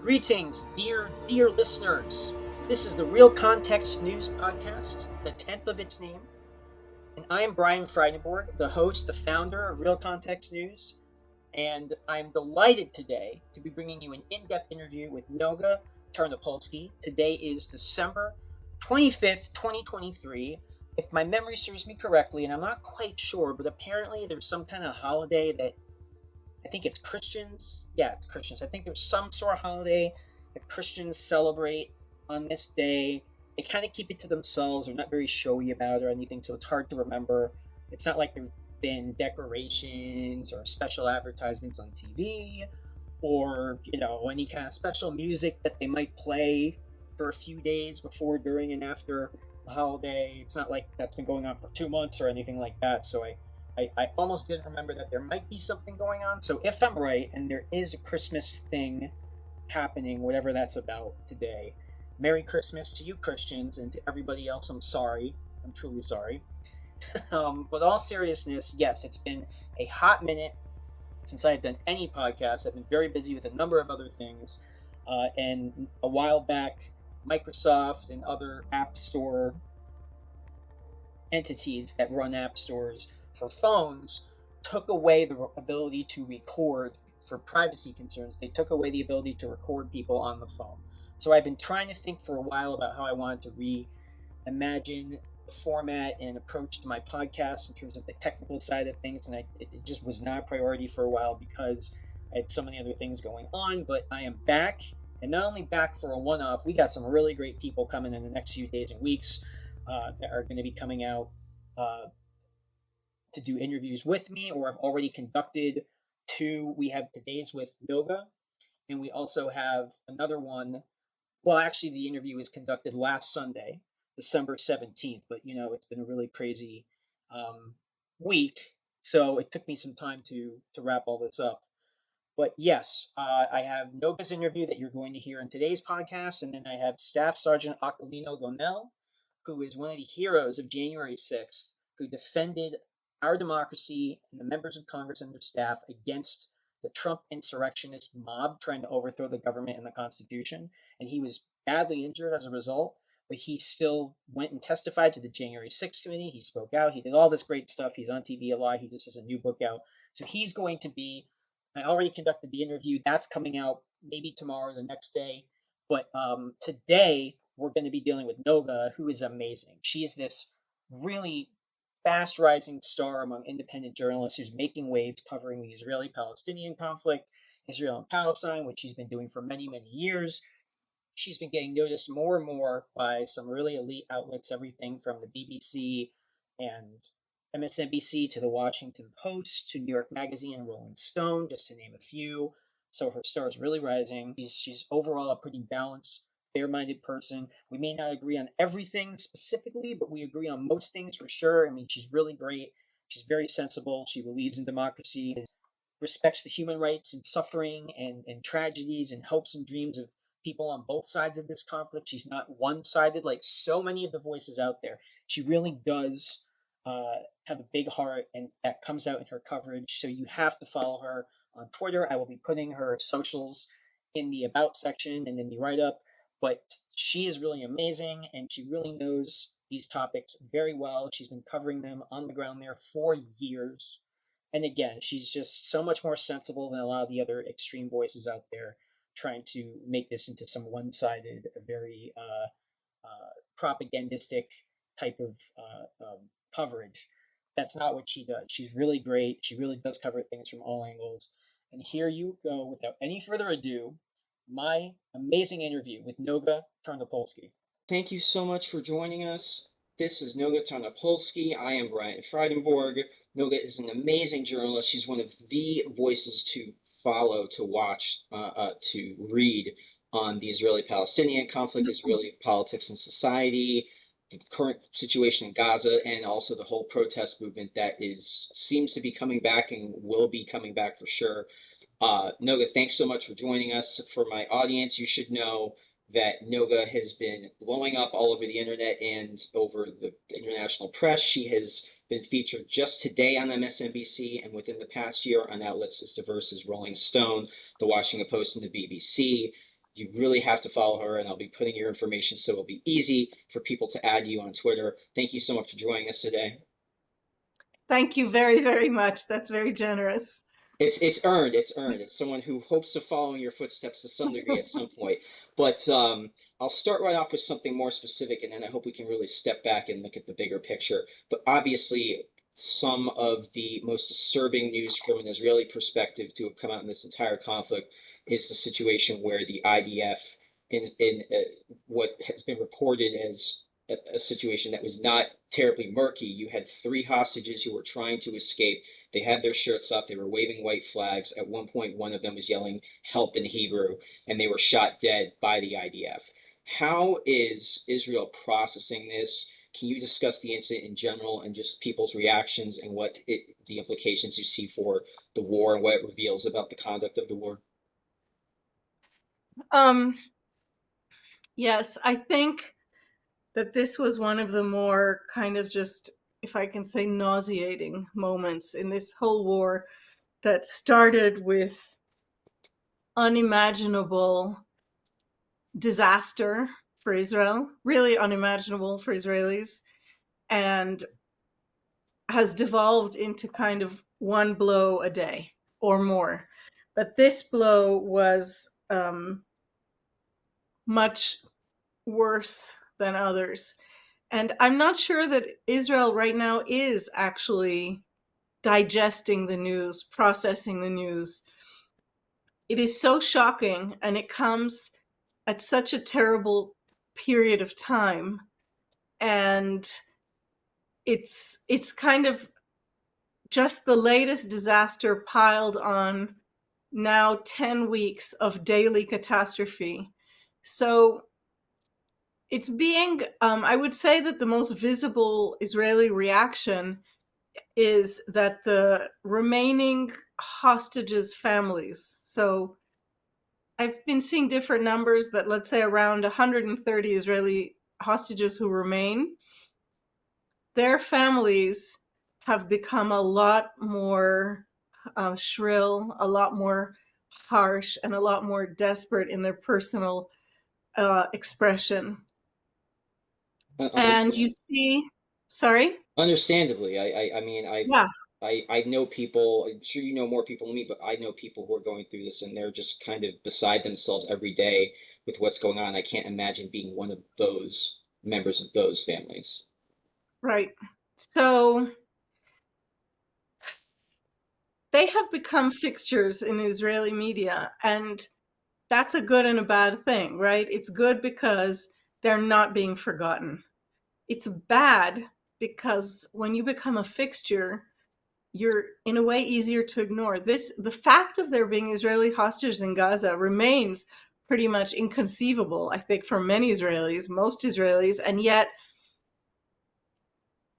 Greetings, dear listeners. This is the Real Context News Podcast, the 10th of its name, and I am Brian Friedenborg, the host, the founder of Real Context News, and I'm delighted today to be bringing you an in-depth interview with Noga Tarnopolsky. Today is December 25th, 2023. If my memory serves me correctly, and I'm not quite sure, but apparently there's some kind of holiday that I think it's Christians. Yeah, it's Christians. I think there's some sort of holiday that Christians celebrate on this day. They kind of keep it to themselves. They're not very showy about it or anything, so it's hard to remember. It's not like there's been decorations or special advertisements on TV or, any kind of special music that they might play for a few days before, during, and after the holiday. It's not like that's been going on for 2 months or anything like that. So I almost didn't remember that there might be something going on. So if I'm right, and there is a Christmas thing happening, whatever that's about today, Merry Christmas to you Christians, and to everybody else, I'm sorry. I'm truly sorry. But all seriousness, yes, it's been a hot minute since I've done any podcast. I've been very busy with a number of other things. And a while back, Microsoft and other App Store entities that run app stores for phones took away the ability to record for privacy concerns. They took away the ability to record people on the phone. So I've been trying to think for a while about how I wanted to reimagine the format and approach to my podcast in terms of the technical side of things, and it just was not a priority for a while because I had so many other things going on. But I am back, and not only back for a one-off, we got some really great people coming in the next few days and weeks that are going to be coming out uh, to do interviews with me, or I've already conducted two. We have today's with Noga, and we also have another one. Well, actually, the interview was conducted last Sunday, December 17th, but it's been a really crazy um, week, so it took me some time to wrap all this up. But yes, I have Noga's interview that you're going to hear in today's podcast, and then I have Staff Sergeant Aquilino Gonell, who is one of the heroes of January 6th, who defended our democracy and the members of Congress and their staff against the Trump insurrectionist mob trying to overthrow the government and the Constitution. And he was badly injured as a result, but he still went and testified to the January 6th committee. He spoke out. He did all this great stuff. He's on TV a lot. He just has a new book out. So he's going to be, I already conducted the interview. That's coming out maybe tomorrow or the next day. But today, we're going to be dealing with Noga, who is amazing. She's this really fast rising star among independent journalists who's making waves covering the Israeli-Palestinian conflict, Israel and Palestine, which she's been doing for many, many years. She's been getting noticed more and more by some really elite outlets, everything from the BBC and MSNBC to the Washington Post to New York Magazine and Rolling Stone, just to name a few. So her star is really rising. She's overall a pretty balanced, fair-minded person. We may not agree on everything specifically, but we agree on most things for sure. I mean, she's really great. She's very sensible. She believes in democracy, respects the human rights and suffering and tragedies and hopes and dreams of people on both sides of this conflict. She's not one-sided like so many of the voices out there. She really does have a big heart, and that comes out in her coverage. So you have to follow her on Twitter. I will be putting her socials in the about section and in the write-up. But she is really amazing, and she really knows these topics very well. She's been covering them on the ground there for years. And again, she's just so much more sensible than a lot of the other extreme voices out there trying to make this into some one-sided, very propagandistic type of coverage. That's not what she does. She's really great. She really does cover things from all angles. And here you go, without any further ado, my amazing interview with Noga Tarnopolsky. Thank you so much for joining us. This is Noga Tarnopolsky. I am Brian Friedenborg. Noga is an amazing journalist. She's one of the voices to follow, to watch, to read on the Israeli-Palestinian conflict, Israeli politics and society, the current situation in Gaza, and also the whole protest movement that seems to be coming back and will be coming back for sure. Noga, thanks so much for joining us. For my audience, you should know that Noga has been blowing up all over the internet and over the international press. She has been featured just today on MSNBC and within the past year on outlets as diverse as Rolling Stone, The Washington Post, and the BBC. You really have to follow her, and I'll be putting your information so it'll be easy for people to add you on Twitter. Thank you so much for joining us today. Thank you very, very much. That's very generous. It's earned. It's earned. It's someone who hopes to follow in your footsteps to some degree at some point. But I'll start right off with something more specific, and then I hope we can really step back and look at the bigger picture. But obviously, some of the most disturbing news from an Israeli perspective to have come out in this entire conflict is the situation where the IDF, in what has been reported as a situation that was not terribly murky, you had three hostages who were trying to escape. They had their shirts up. They were waving white flags. At one point, one of them was yelling help in Hebrew, and they were shot dead by the IDF. How is Israel processing this? Can you discuss the incident in general and just people's reactions and the implications you see for the war and what it reveals about the conduct of the war? Um, yes, I think that this was one of the more kind of just, if I can say, nauseating moments in this whole war that started with unimaginable disaster for Israel, really unimaginable for Israelis, and has devolved into kind of one blow a day or more. But this blow was much worse than others. And I'm not sure that Israel right now is actually digesting the news, processing the news. It is so shocking, and it comes at such a terrible period of time. And it's kind of just the latest disaster piled on now 10 weeks of daily catastrophe. So it's being, I would say that the most visible Israeli reaction is that the remaining hostages' families, so I've been seeing different numbers, but let's say around 130 Israeli hostages who remain, their families have become a lot more shrill, a lot more harsh, and a lot more desperate in their personal expression. And you Understand. see, sorry? Understandably, I mean, Yeah, I know people. I'm sure you know more people than me, but I know people who are going through this, and they're just kind of beside themselves every day with what's going on. I can't imagine being one of those members of those families. right. So they have become fixtures in Israeli media, and that's a good and a bad thing, right? It's good because they're not being forgotten. It's bad because when you become a fixture, you're in a way easier to ignore. The fact of there being Israeli hostages in Gaza remains pretty much inconceivable, I think, for many Israelis, most Israelis, and yet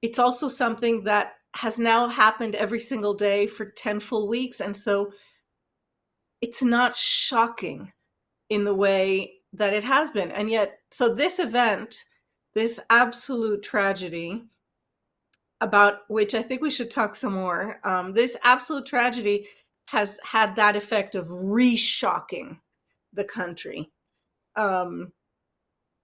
it's also something that has now happened every single day for 10 full weeks. And so it's not shocking in the way that it has been. And yet, so this event, this absolute tragedy, about which I think we should talk some more, this absolute tragedy has had that effect of re-shocking the country. Um,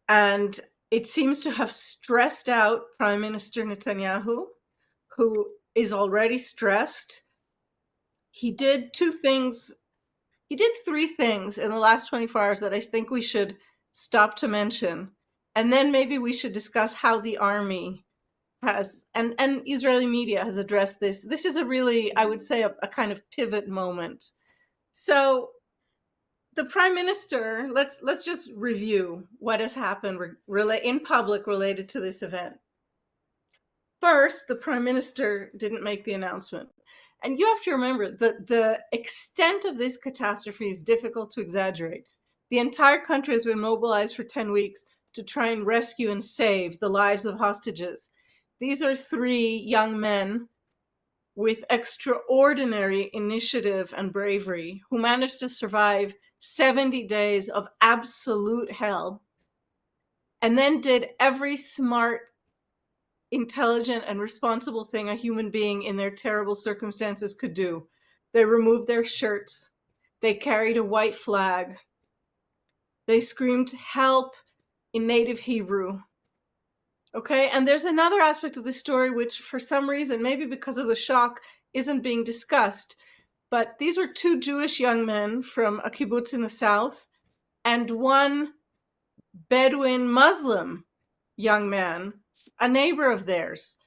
and it seems to have stressed out Prime Minister Netanyahu, who is already stressed. He did two things. He did three things in the last 24 hours that I think we should stop to mention. And then maybe we should discuss how the army has, and Israeli media has addressed this. This is a really, I would say, a kind of pivot moment. So the prime minister, let's just review what has happened in public related to this event. First, the prime minister didn't make the announcement. And you have to remember that the extent of this catastrophe is difficult to exaggerate. The entire country has been mobilized for 10 weeks to try and rescue and save the lives of hostages. These are three young men with extraordinary initiative and bravery who managed to survive 70 days of absolute hell and then did every smart, intelligent, and responsible thing a human being in their terrible circumstances could do. They removed their shirts. They carried a white flag. They screamed help in native Hebrew. Okay, and there's another aspect of the story which, for some reason, maybe because of the shock, isn't being discussed. But these were two Jewish young men from a kibbutz in the south and one Bedouin Muslim young man, a neighbor of theirs,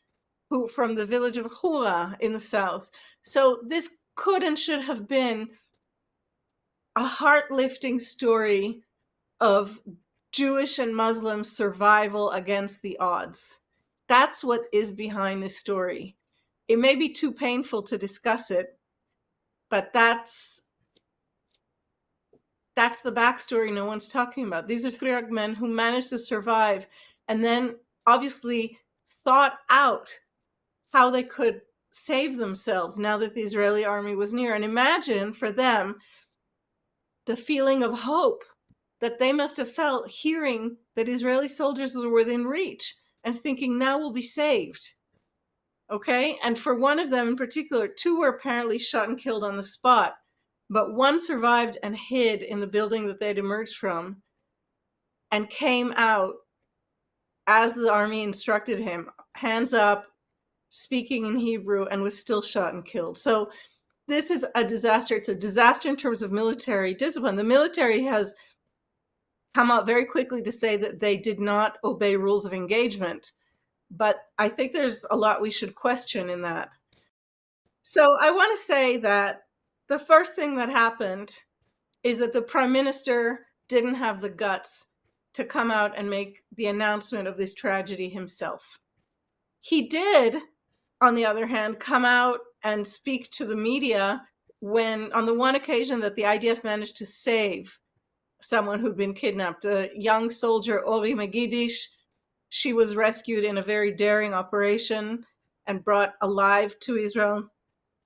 who from the village of Hura in the south. So this could and should have been a heart-lifting story of Jewish and Muslim survival against the odds. That's what is behind this story. It may be too painful to discuss it, but that's the backstory no one's talking about. These are three young men who managed to survive and then obviously thought out how they could save themselves now that the Israeli army was near. And imagine for them the feeling of hope that they must have felt hearing that Israeli soldiers were within reach and thinking, now we'll be saved. Okay? And for one of them in particular, two were apparently shot and killed on the spot, but one survived and hid in the building that they'd emerged from and came out as the army instructed him, hands up, speaking in Hebrew, and was still shot and killed. So this is a disaster. It's a disaster in terms of military discipline. The military has come out very quickly to say that they did not obey rules of engagement. But I think there's a lot we should question in that. So I want to say that the first thing that happened is that the prime minister didn't have the guts to come out and make the announcement of this tragedy himself. He did, on the other hand, come out and speak to the media when, on the one occasion that the IDF managed to save someone who'd been kidnapped, a young soldier, Ori Megidish. She was rescued in a very daring operation and brought alive to Israel.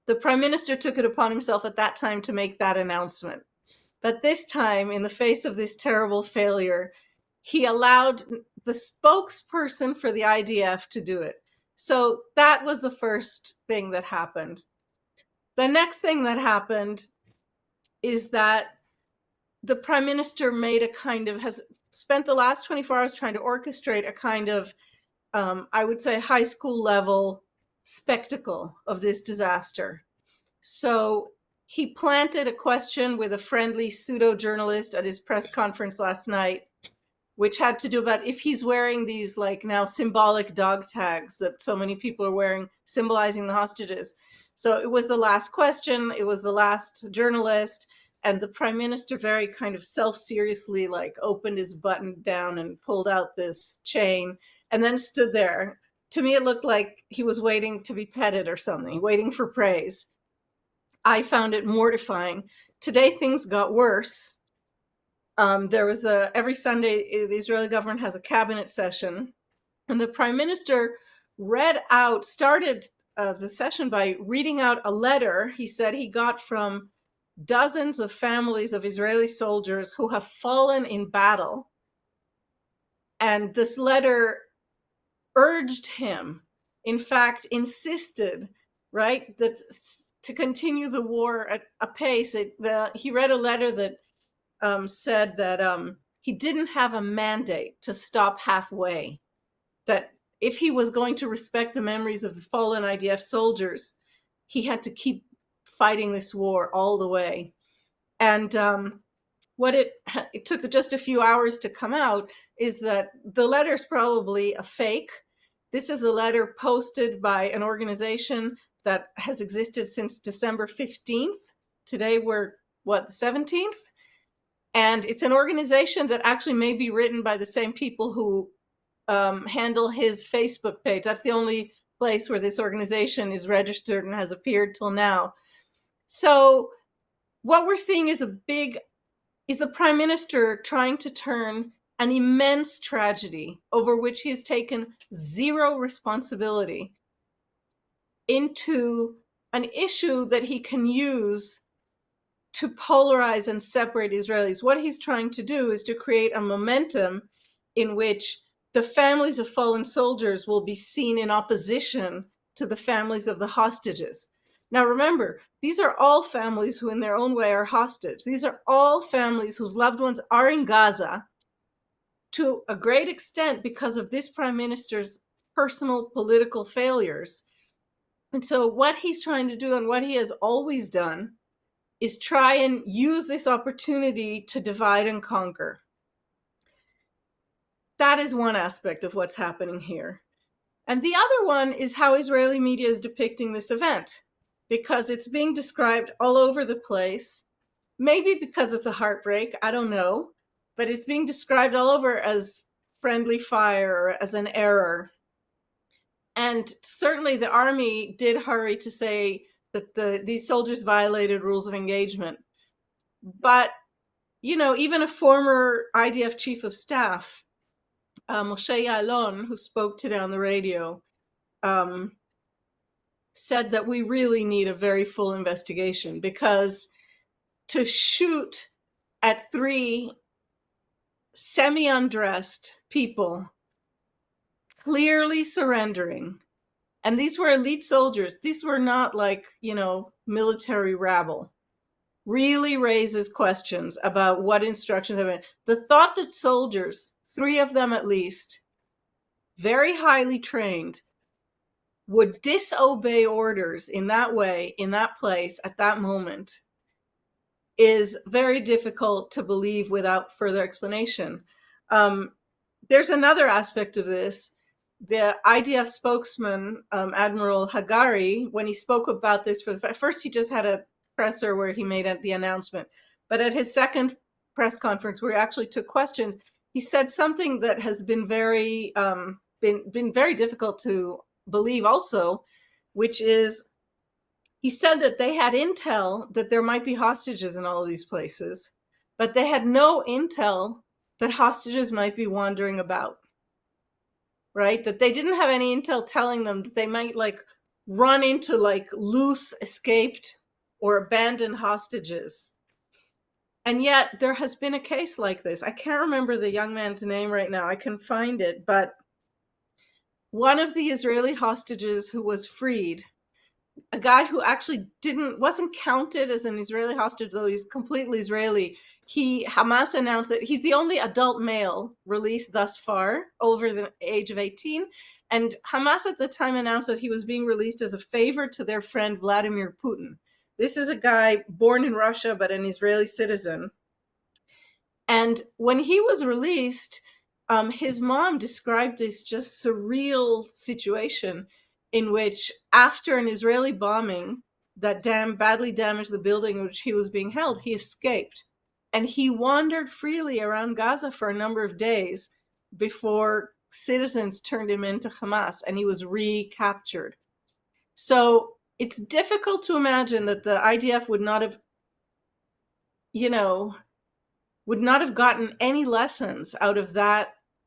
The prime minister took it upon himself at that time to make that announcement. But this time, in the face of this terrible failure, he allowed the spokesperson for the IDF to do it. So that was the first thing that happened. The next thing that happened is that the prime minister has spent the last 24 hours trying to orchestrate a kind of, I would say, high school level spectacle of this disaster. So he planted a question with a friendly pseudo-journalist at his press conference last night, which had to do about if he's wearing these like now symbolic dog tags that so many people are wearing, symbolizing the hostages. So it was the last question, it was the last journalist, and the prime minister very kind of self-seriously like opened his button down and pulled out this chain and then stood there. To me, it looked like he was waiting to be petted or something, waiting for praise. I found it mortifying. Today, things got worse. There was every Sunday, the Israeli government has a cabinet session, and the prime minister started the session by reading out a letter he said he got from dozens of families of Israeli soldiers who have fallen in battle. And this letter urged him, in fact, insisted, right, that to continue the war at a pace. He read a letter that said that he didn't have a mandate to stop halfway, that if he was going to respect the memories of the fallen IDF soldiers, he had to keep fighting this war all the way. And what it took just a few hours to come out is that the letter's probably a fake. This is a letter posted by an organization that has existed since December 15th. Today we're, the 17th? And it's an organization that actually may be written by the same people who handle his Facebook page. That's the only place where this organization is registered and has appeared till now. So what we're seeing is the prime minister trying to turn an immense tragedy over which he has taken zero responsibility into an issue that he can use to polarize and separate Israelis. What he's trying to do is to create a momentum in which the families of fallen soldiers will be seen in opposition to the families of the hostages. Now remember, these are all families who in their own way are hostage. These are all families whose loved ones are in Gaza to a great extent because of this prime minister's personal political failures. And so what he's trying to do and what he has always done is try and use this opportunity to divide and conquer. That is one aspect of what's happening here. And the other one is how Israeli media is depicting this event, because it's being described all over the place, maybe because of the heartbreak, I don't know, but it's being described all over as friendly fire or as an error. And certainly the army did hurry to say that these soldiers violated rules of engagement. But, even a former IDF chief of staff, Moshe Ya'alon, who spoke today on the radio, said that we really need a very full investigation, because to shoot at 3 semi-undressed people clearly surrendering, and these were elite soldiers, these were not like, military rabble, really raises questions about what instructions have been. The thought that soldiers, 3 of them at least, very highly trained, would disobey orders in that way, in that place, at that moment, is very difficult to believe without further explanation. There's another aspect of this. The IDF spokesman, Admiral Hagari, when he spoke about this, first he just had a presser where he made the announcement, but at his second press conference where he actually took questions, he said something that has been very been very difficult to believe also, which is, he said that they had intel that there might be hostages in all of these places, but they had no intel that hostages might be wandering about, right? That they didn't have any intel telling them that they might run into loose, escaped, or abandoned hostages. And yet there has been a case like this. I can't remember the young man's name right now. I can find it, but one of the Israeli hostages who was freed, a guy who actually wasn't counted as an Israeli hostage, though he's completely Israeli. Hamas announced that he's the only adult male released thus far over the age of 18. And Hamas at the time announced that he was being released as a favor to their friend Vladimir Putin. This is a guy born in Russia, but an Israeli citizen. And when he was released, his mom described this just surreal situation in which, after an Israeli bombing that badly damaged the building in which he was being held, he escaped. And he wandered freely around Gaza for a number of days before citizens turned him into Hamas, and he was recaptured. So it's difficult to imagine that the IDF would not have, gotten any lessons out of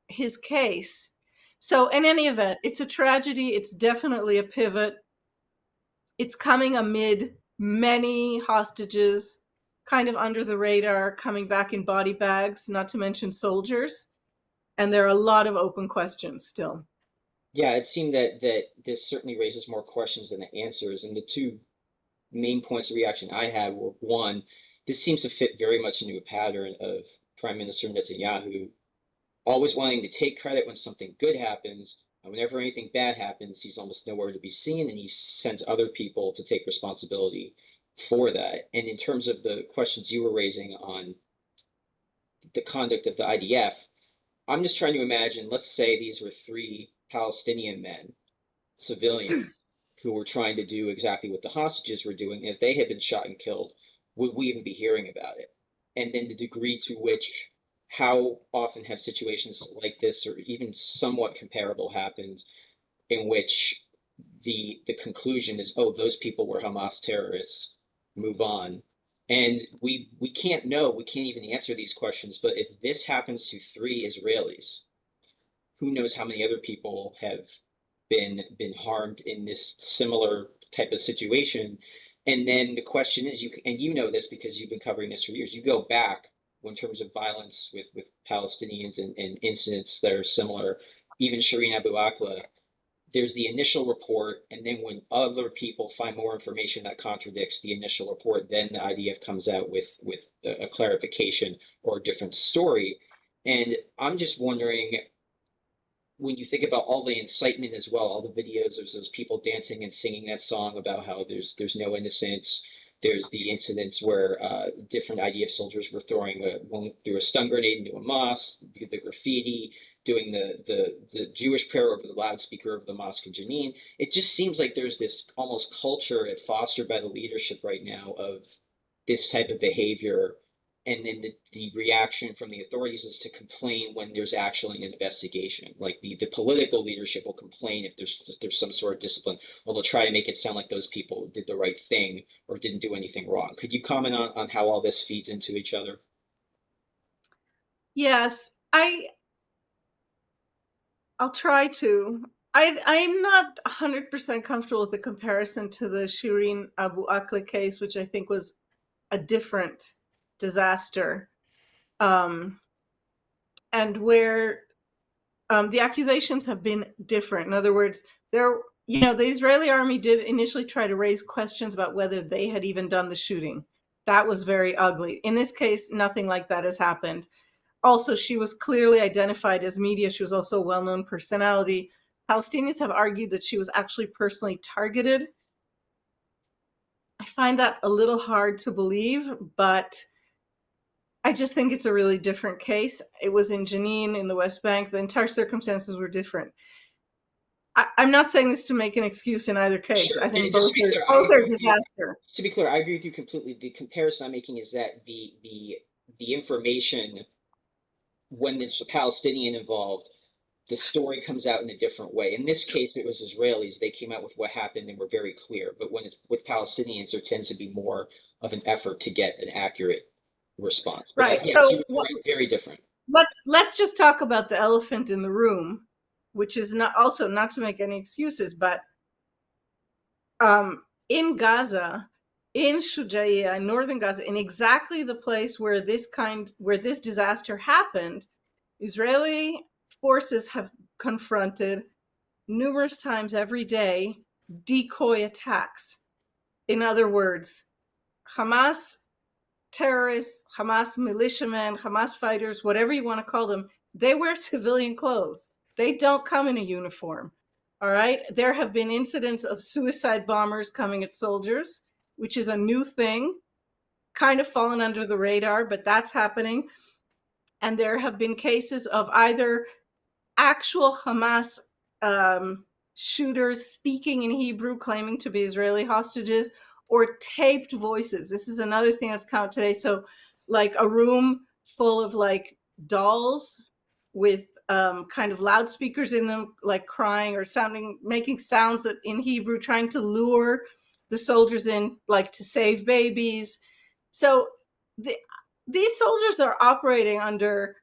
his case. So in any event, it's a tragedy. It's definitely a pivot. It's coming amid many hostages, kind of under the radar, coming back in body bags, not to mention soldiers. And there are a lot of open questions still. Yeah, it seemed that this certainly raises more questions than it answers. And the two main points of reaction I had were, one, this seems to fit very much into a pattern of Prime Minister Netanyahu always wanting to take credit when something good happens. And whenever anything bad happens, he's almost nowhere to be seen, and he sends other people to take responsibility for that. And in terms of the questions you were raising on the conduct of the IDF, I'm just trying to imagine, let's say these were 3 Palestinian men, civilians, who were trying to do exactly what the hostages were doing. And if they had been shot and killed, would we even be hearing about it? And then the degree to which, how often have situations like this, or even somewhat comparable, happened, in which the conclusion is, oh, those people were Hamas terrorists, move on. And we can't know, we can't even answer these questions. But if this happens to 3 Israelis, who knows how many other people have been harmed in this similar type of situation. And then the question is, you know this because you've been covering this for years, you go back in terms of violence with Palestinians and incidents that are similar, even Shireen Abu Akleh, there's the initial report, and then when other people find more information that contradicts the initial report, then the IDF comes out with a clarification or a different story. And I'm just wondering, when you think about all the incitement as well, all the videos, there's those people dancing and singing that song about how there's no innocence. There's the incidents where different IDF soldiers were throwing one threw a stun grenade into a mosque, the graffiti, doing the Jewish prayer over the loudspeaker of the mosque in Jenin. It just seems like there's this almost culture fostered by the leadership right now of this type of behavior, and then the reaction from the authorities is to complain when there's actually an investigation. Like the political leadership will complain if there's some sort of discipline, or they'll try to make it sound like those people did the right thing or didn't do anything wrong. Could you comment on how all this feeds into each other? Yes, I'll try to. I'm not 100% comfortable with the comparison to the Shireen Abu Akleh case, which I think was a different disaster, and where the accusations have been different. In other words, the Israeli army did initially try to raise questions about whether they had even done the shooting. That was very ugly. In this case, nothing like that has happened. Also, she was clearly identified as media. She was also a well-known personality. Palestinians have argued that she was actually personally targeted. I find that a little hard to believe, but I just think it's a really different case. It was in Jenin, in the West Bank. The entire circumstances were different. I'm not saying this to make an excuse in either case. Sure. I think And just both to be clear, I are agree with you. disaster. To be clear, I agree with you completely. The comparison I'm making is that the information, when there's a Palestinian involved, the story comes out in a different way. In this case, it was Israelis. They came out with what happened and were very clear. But when it's with Palestinians, there tends to be more of an effort to get an accurate response. But Right. yes, So you're right, very different. let's just talk about the elephant in the room, which is not to make any excuses, but in Gaza, in Shujaiya, in northern Gaza, in exactly the place where this disaster happened, Israeli forces have confronted numerous times every day decoy attacks. In other words, Hamas terrorists, Hamas militiamen, Hamas fighters, whatever you want to call them, they wear civilian clothes. They don't come in a uniform. All right. There have been incidents of suicide bombers coming at soldiers, which is a new thing, kind of fallen under the radar, but that's happening. And there have been cases of either actual Hamas shooters speaking in Hebrew, claiming to be Israeli hostages, or taped voices. This is another thing that's come out today. So, like a room full of like dolls with kind of loudspeakers in them, like crying or making sounds that in Hebrew, trying to lure the soldiers in, like to save babies. So these soldiers are operating under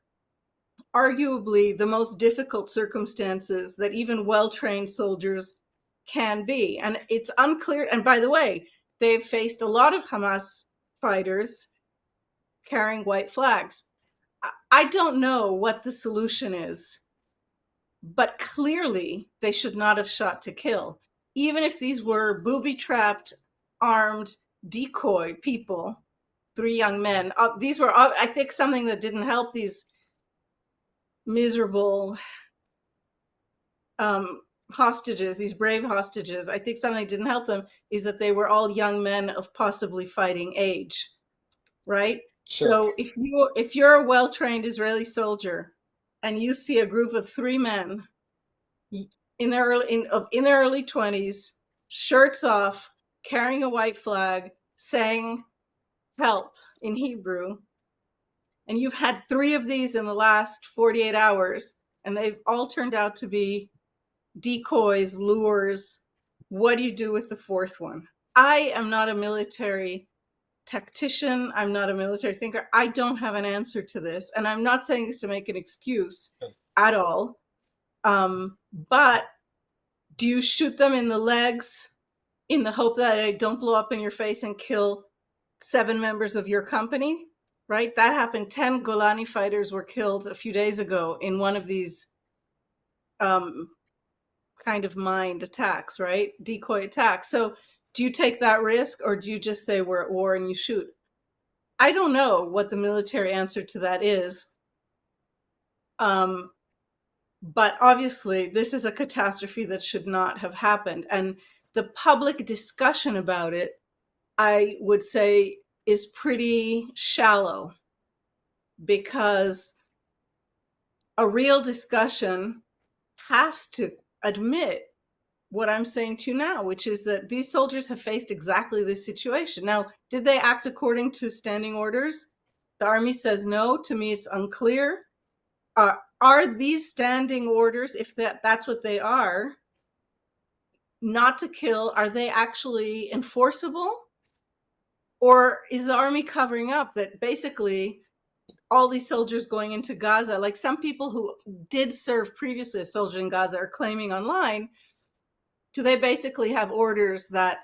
arguably the most difficult circumstances that even well-trained soldiers can be. And it's unclear. And by the way, they've faced a lot of Hamas fighters carrying white flags. I don't know what the solution is, but clearly they should not have shot to kill. Even if these were booby-trapped, armed decoy people, three young men, these were, I think, something that didn't help these miserable hostages, these brave hostages. I think something that didn't help them is that they were all young men of possibly fighting age, right? Sure. So if you're a well-trained Israeli soldier and you see a group of three men in their early 20s, shirts off, carrying a white flag, saying help in Hebrew, and you've had three of these in the last 48 hours, and they've all turned out to be decoys, lures, what do you do with the fourth one? I am not a military tactician. I'm not a military thinker. I don't have an answer to this. And I'm not saying this to make an excuse at all. But do you shoot them in the legs in the hope that they don't blow up in your face and kill 7 members of your company? Right? That happened. 10 Golani fighters were killed a few days ago in one of these kind kind of mind attacks, right? Decoy attacks. So do you take that risk, or do you just say we're at war and you shoot? I don't know what the military answer to that is. But obviously, this is a catastrophe that should not have happened. And the public discussion about it, I would say, is pretty shallow, because a real discussion has to admit what I'm saying to you now, which is that these soldiers have faced exactly this situation. Now, did they act according to standing orders? The army says no. To me, it's unclear. Are these standing orders, if that's what they are, not to kill, are they actually enforceable? Or is the army covering up that basically all these soldiers going into Gaza, like some people who did serve previously as soldiers in Gaza are claiming online, do they basically have orders that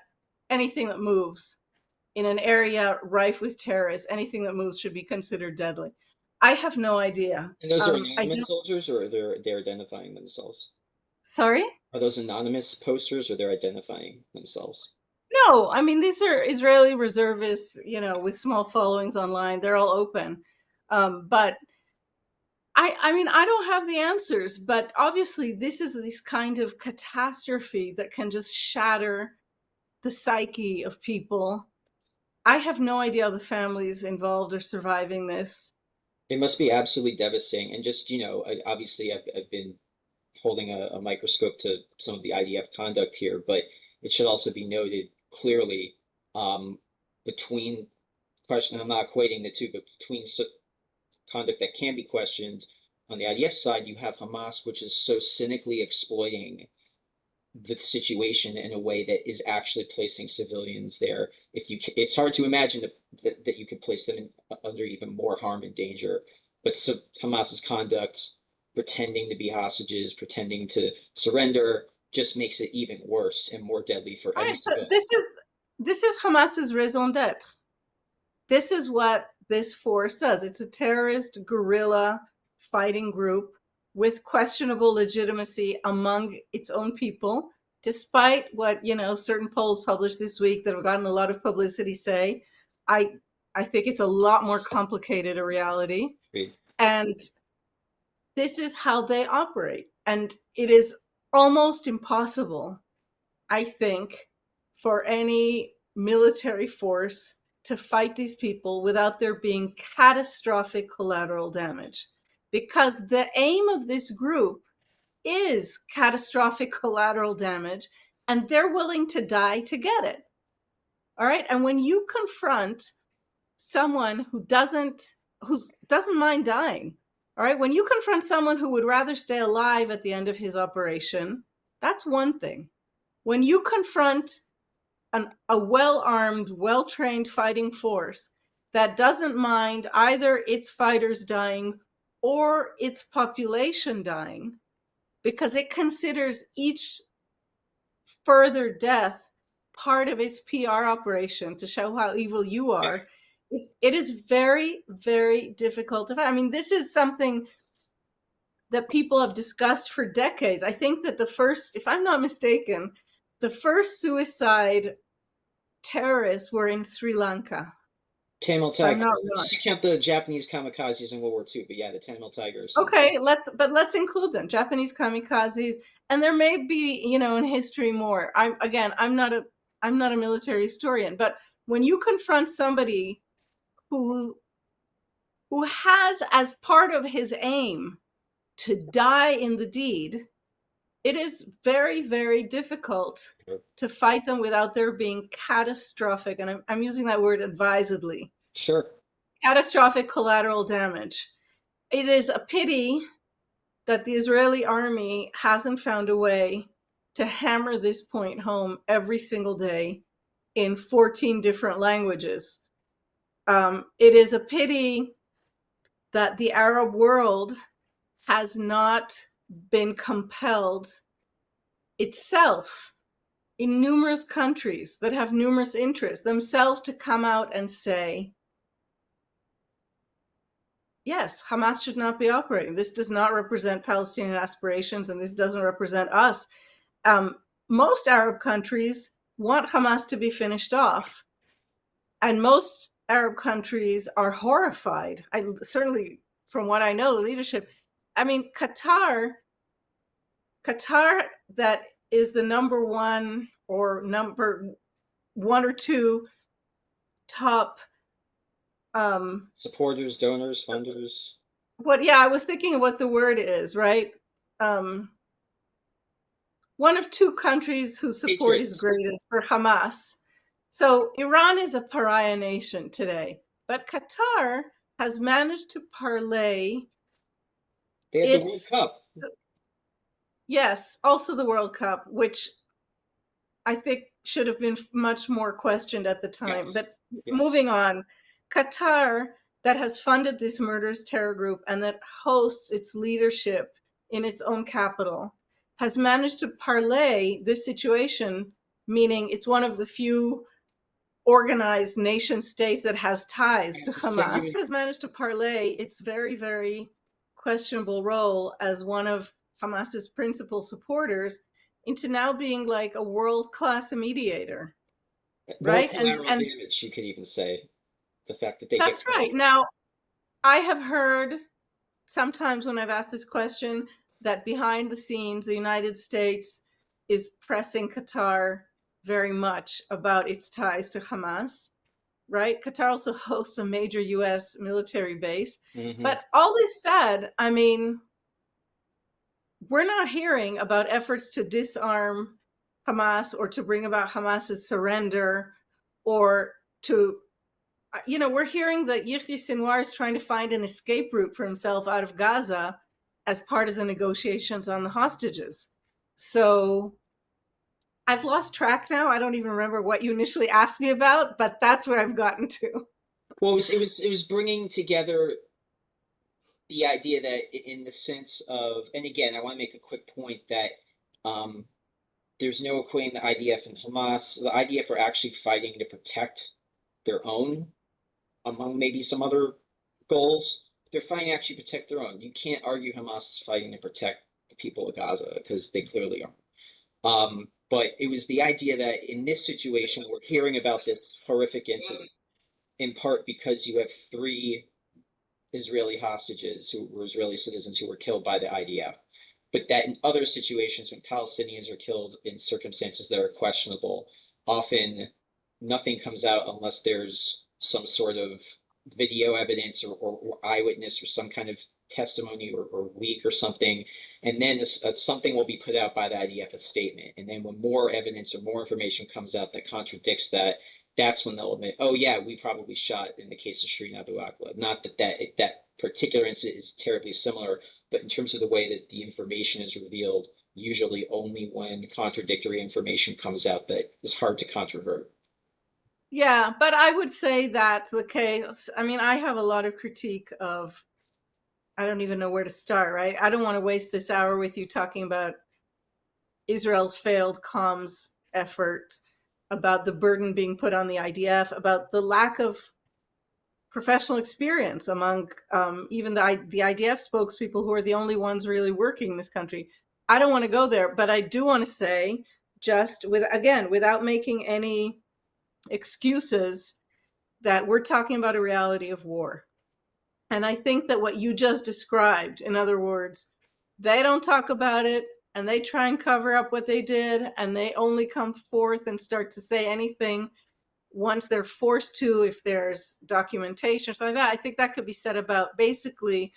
anything that moves in an area rife with terrorists, anything that moves should be considered deadly? I have no idea. And those are I anonymous don't. soldiers, or they're identifying themselves? Sorry? Are those anonymous posters, or they're identifying themselves? No, I mean, these are Israeli reservists, with small followings online. They're all open. But I mean, I don't have the answers, but obviously this is this kind of catastrophe that can just shatter the psyche of people. I have no idea how the families involved are surviving this. It must be absolutely devastating. And just, obviously I've been holding a microscope to some of the IDF conduct here, but it should also be noted clearly, between question, I'm not equating the two, but between conduct that can be questioned on the IDF side, you have Hamas, which is so cynically exploiting the situation in a way that is actually placing civilians there. It's hard to imagine that you could place them under even more harm and danger. But so Hamas's conduct, pretending to be hostages, pretending to surrender, just makes it even worse and more deadly for All any right, so civilian. this is Hamas's raison d'etre. This is what this force does. It's a terrorist guerrilla fighting group with questionable legitimacy among its own people, despite what certain polls published this week that have gotten a lot of publicity say. I think it's a lot more complicated a reality. And this is how they operate. And it is almost impossible, I think, for any military force to fight these people without there being catastrophic collateral damage. Because the aim of this group is catastrophic collateral damage, and they're willing to die to get it. All right. And when you confront someone who doesn't mind dying, all right, when you confront someone who would rather stay alive at the end of his operation, that's one thing. When you confront a well-armed, well-trained fighting force that doesn't mind either its fighters dying or its population dying, because it considers each further death part of its PR operation to show how evil you are, it is very, very difficult to fight. I mean, this is something that people have discussed for decades. I think that the first, if I'm not mistaken, the first suicide terrorists were in Sri Lanka. Tamil I'm Tigers, not unless you count the Japanese kamikazes in World War II, but yeah, the Tamil Tigers. Okay, let's include them. Japanese kamikazes, and there may be, in history more. I'm not a military historian, but when you confront somebody who has as part of his aim to die in the deed, it is very, very difficult to fight them without there being catastrophic, and I'm using that word advisedly. Sure. Catastrophic collateral damage. It is a pity that the Israeli army hasn't found a way to hammer this point home every single day in 14 different languages. It is a pity that the Arab world has not been compelled itself in numerous countries that have numerous interests themselves to come out and say, yes, Hamas should not be operating. This does not represent Palestinian aspirations, and this doesn't represent us. Most Arab countries want Hamas to be finished off, and most Arab countries are horrified. Certainly, from what I know, the leadership. I mean, Qatar, that is the number one or two top supporters, donors, funders. I was thinking of what the word is, right? One of two countries whose support is greatest for Hamas. So Iran is a pariah nation today, but Qatar has managed to parlay. They had the World Cup. Yes, also the World Cup, which I think should have been much more questioned at the time. Yes. But moving on, Qatar, that has funded this murderous terror group and that hosts its leadership in its own capital, has managed to parlay this situation, meaning it's one of the few organized nation states that has ties to Hamas, has managed to parlay its very, very questionable role as one of Hamas's principal supporters into now being like a world-class mediator, right? And damage, you could even say, the fact that they that's right. Now, I have heard sometimes when I've asked this question that behind the scenes, the United States is pressing Qatar very much about its ties to Hamas, right? Qatar also hosts a major U.S. military base. Mm-hmm. But all this said, I mean, we're not hearing about efforts to disarm Hamas or to bring about Hamas's surrender or to, we're hearing that Yahya Sinwar is trying to find an escape route for himself out of Gaza as part of the negotiations on the hostages. So I've lost track now. I don't even remember what you initially asked me about, but that's where I've gotten to. Well, it was bringing together the idea that in the sense of, and again, I want to make a quick point that there's no equating the IDF and Hamas. The IDF are actually fighting to protect their own, among maybe some other goals. They're fighting to actually protect their own. You can't argue Hamas is fighting to protect the people of Gaza because they clearly are. But it was the idea that in this situation, we're hearing about this horrific incident, in part because you have 3 Israeli hostages who were Israeli citizens who were killed by the IDF. But that in other situations, when Palestinians are killed in circumstances that are questionable, often nothing comes out unless there's some sort of video evidence or eyewitness or some kind of testimony or leak or something. And then something will be put out by the IDF, a statement. And then when more evidence or more information comes out that contradicts that, that's when they'll admit, oh yeah, we probably shot in the case of Shireen Abu Akleh. Not that particular incident is terribly similar, but in terms of the way that the information is revealed, usually only when contradictory information comes out that is hard to controvert. Yeah, but I would say that's the case. I mean, I have a lot of critique of, I don't even know where to start, right? I don't want to waste this hour with you talking about Israel's failed comms effort, about the burden being put on the IDF, about the lack of professional experience among even the IDF spokespeople who are the only ones really working in this country. I don't want to go there, but I do want to say, just without making any excuses, that we're talking about a reality of war. And I think that what you just described, in other words, they don't talk about it and they try and cover up what they did, and they only come forth and start to say anything once they're forced to, if there's documentation or something like that. I think that could be said about basically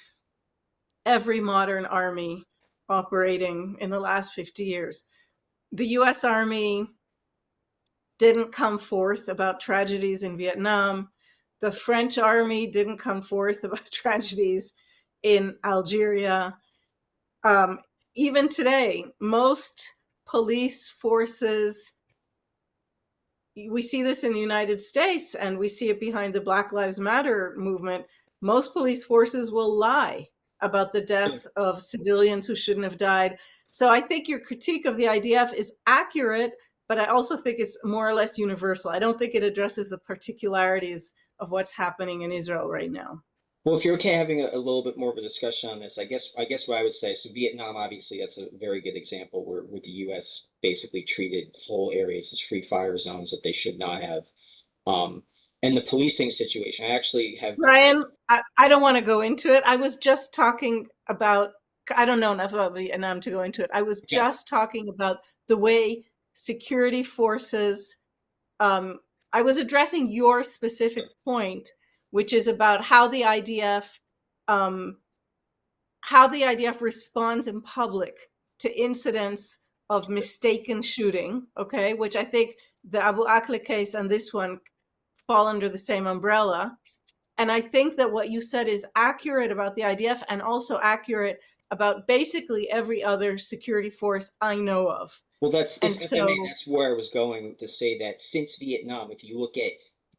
every modern army operating in the last 50 years. The US Army didn't come forth about tragedies in Vietnam. The French Army didn't come forth about tragedies in Algeria. Even today, most police forces, we see this in the United States and we see it behind the Black Lives Matter movement. Most police forces will lie about the death of civilians who shouldn't have died. So I think your critique of the IDF is accurate, but I also think it's more or less universal. I don't think it addresses the particularities of what's happening in Israel right now. Well, if you're okay having a little bit more of a discussion on this, I guess what I would say, so Vietnam, obviously, that's a very good example where the U.S. basically treated whole areas as free fire zones that they should not have. Um, and the policing situation, I actually have. Ryan, I don't want to go into it. I was just talking about, I don't know enough about Vietnam to go into it. I was Okay. just talking about the way security forces, um, I was addressing your specific point, which is about um, how the IDF responds in public to incidents of mistaken shooting, okay, which I think the Abu Akla case and this one fall under the same umbrella. And I think that what you said is accurate about the IDF and also accurate about basically every other security force I know of. Well, that's And if I may, so that's where I was going to say that since Vietnam, if you look at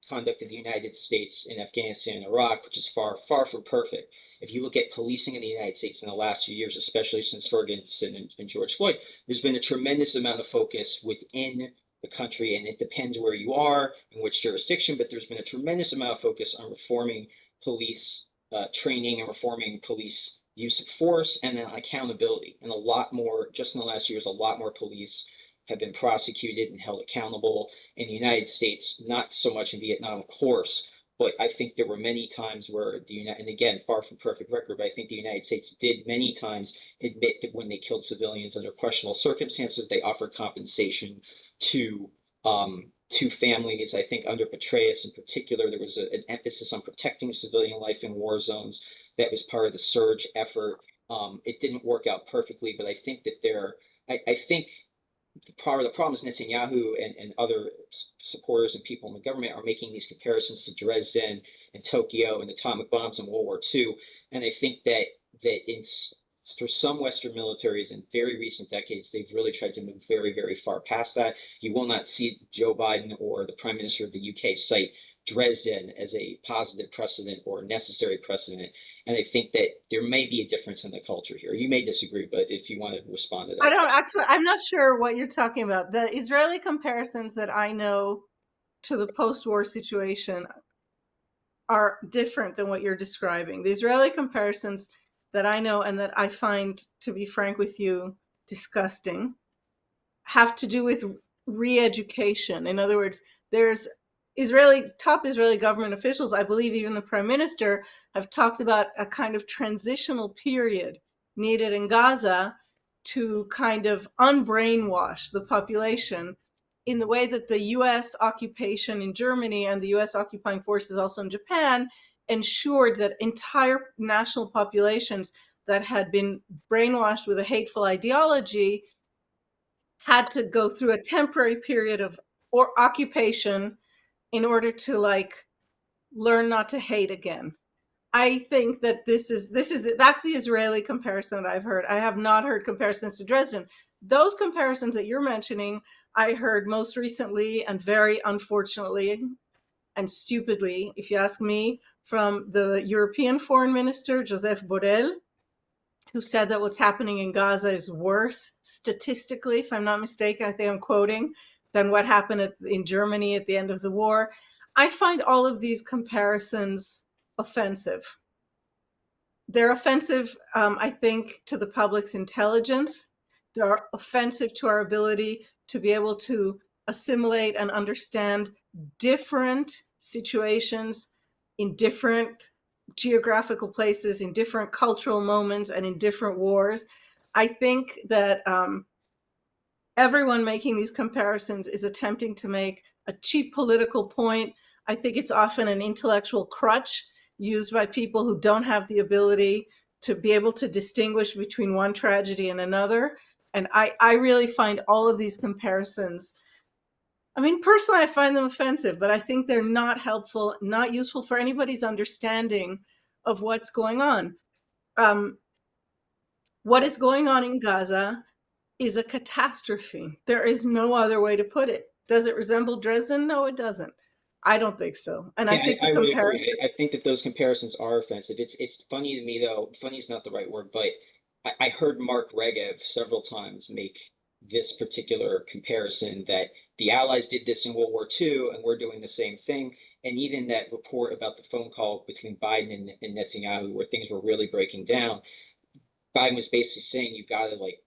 conduct of the United States in Afghanistan and Iraq, which is far, far from perfect, if you look at policing in the United States in the last few years, especially since Ferguson and George Floyd, there's been a tremendous amount of focus within the country, and it depends where you are in which jurisdiction, but there's been a tremendous amount of focus on reforming police training and reforming police use of force and then accountability. And a lot more, just in the last years, a lot more police have been prosecuted and held accountable in the United States, not so much in Vietnam, of course, but I think there were many times where the United, and again, far from perfect record, but I think the United States did many times admit that when they killed civilians under questionable circumstances, they offered compensation to families. I think under Petraeus in particular, there was an emphasis on protecting civilian life in war zones. That was part of the surge effort. It didn't work out perfectly, but I think that I think part of the problem is Netanyahu and other supporters and people in the government are making these comparisons to Dresden and Tokyo and atomic bombs in World War II. And I think that for some Western militaries in very recent decades, they've really tried to move very, very far past that. You will not see Joe Biden or the Prime Minister of the UK cite Dresden as a positive precedent or necessary precedent. And I think that there may be a difference in the culture here. You may disagree, but if you want to respond to I that don't question. actually, I'm not sure what you're talking about. The Israeli comparisons that I know to the post war situation are different than what you're describing. The Israeli comparisons that I know and that I find, to be frank with you, disgusting have to do with re-education. In other words, there's top Israeli government officials, I believe even the prime minister, have talked about a kind of transitional period needed in Gaza to kind of unbrainwash the population in the way that the US occupation in Germany and the US occupying forces also in Japan ensured that entire national populations that had been brainwashed with a hateful ideology had to go through a temporary period of or occupation in order to like learn not to hate again. I think that that's the Israeli comparison that I've heard. I have not heard comparisons to Dresden. Those comparisons that you're mentioning, I heard most recently and very unfortunately and stupidly, if you ask me, from the European Foreign Minister Joseph Borrell, who said that what's happening in Gaza is worse statistically, if I'm not mistaken, I think I'm quoting, than what happened in Germany at the end of the war. I find all of these comparisons offensive. They're offensive, I think, to the public's intelligence. They're offensive to our ability to be able to assimilate and understand different situations in different geographical places, in different cultural moments, and in different wars. I think that everyone making these comparisons is attempting to make a cheap political point. I think it's often an intellectual crutch used by people who don't have the ability to be able to distinguish between one tragedy and another. And I really find all of these comparisons, I mean, personally, I find them offensive, but I think they're not helpful, not useful for anybody's understanding of what's going on. Um, what is going on in Gaza is a catastrophe. There is no other way to put it. Does it resemble Dresden? No, it doesn't. I don't think so. And I Yeah, think the I would agree. comparison, I think that those comparisons are offensive. It's funny to me though. Funny is not the right word, but I heard Mark Regev several times make this particular comparison that the Allies did this in World War II and we're doing the same thing. And even that report about the phone call between Biden and Netanyahu, where things were really breaking down, Biden was basically saying you've got to like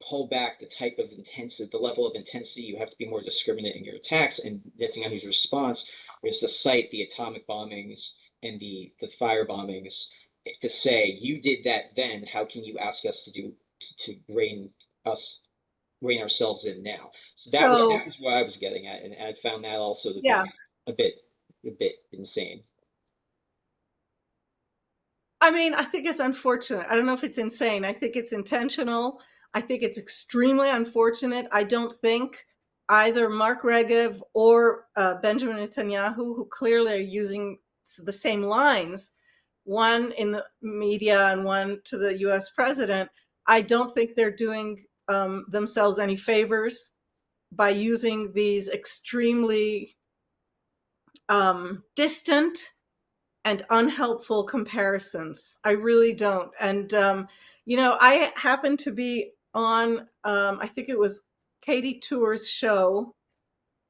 pull back the type of intensity, the level of intensity. You have to be more discriminate in your attacks. And Netanyahu's response was to cite the atomic bombings and the fire bombings to say, you did that then. How can you ask us to rein ourselves in now? That was what I was getting at, and I found that also to Yeah. be a bit insane. I mean, I think it's unfortunate. I don't know if it's insane. I think it's intentional. I think it's extremely unfortunate. I don't think either Mark Regev or Benjamin Netanyahu, who clearly are using the same lines, one in the media and one to the US president, I don't think they're doing themselves any favors by using these extremely distant and unhelpful comparisons. I really don't. And, I happened to be on, I think it was Katie Tour's show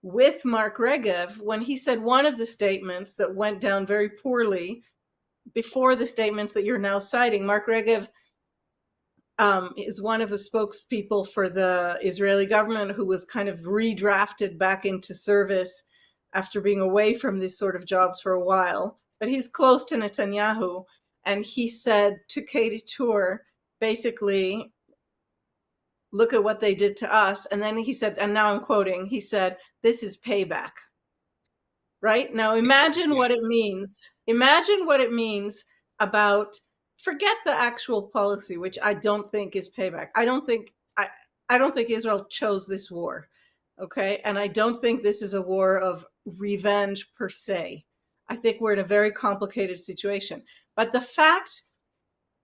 with Mark Regev when he said one of the statements that went down very poorly before the statements that you're now citing. Mark Regev is one of the spokespeople for the Israeli government who was kind of redrafted back into service after being away from these sort of jobs for a while. But he's close to Netanyahu. And he said to Katie Tour, basically, look at what they did to us. And then he said, and now I'm quoting, he said, this is payback. Right? Now imagine what it means. Imagine what it means about, forget the actual policy, which I don't think is payback. I don't think Israel chose this war. Okay? And I don't think this is a war of revenge per se. I think we're in a very complicated situation. But the fact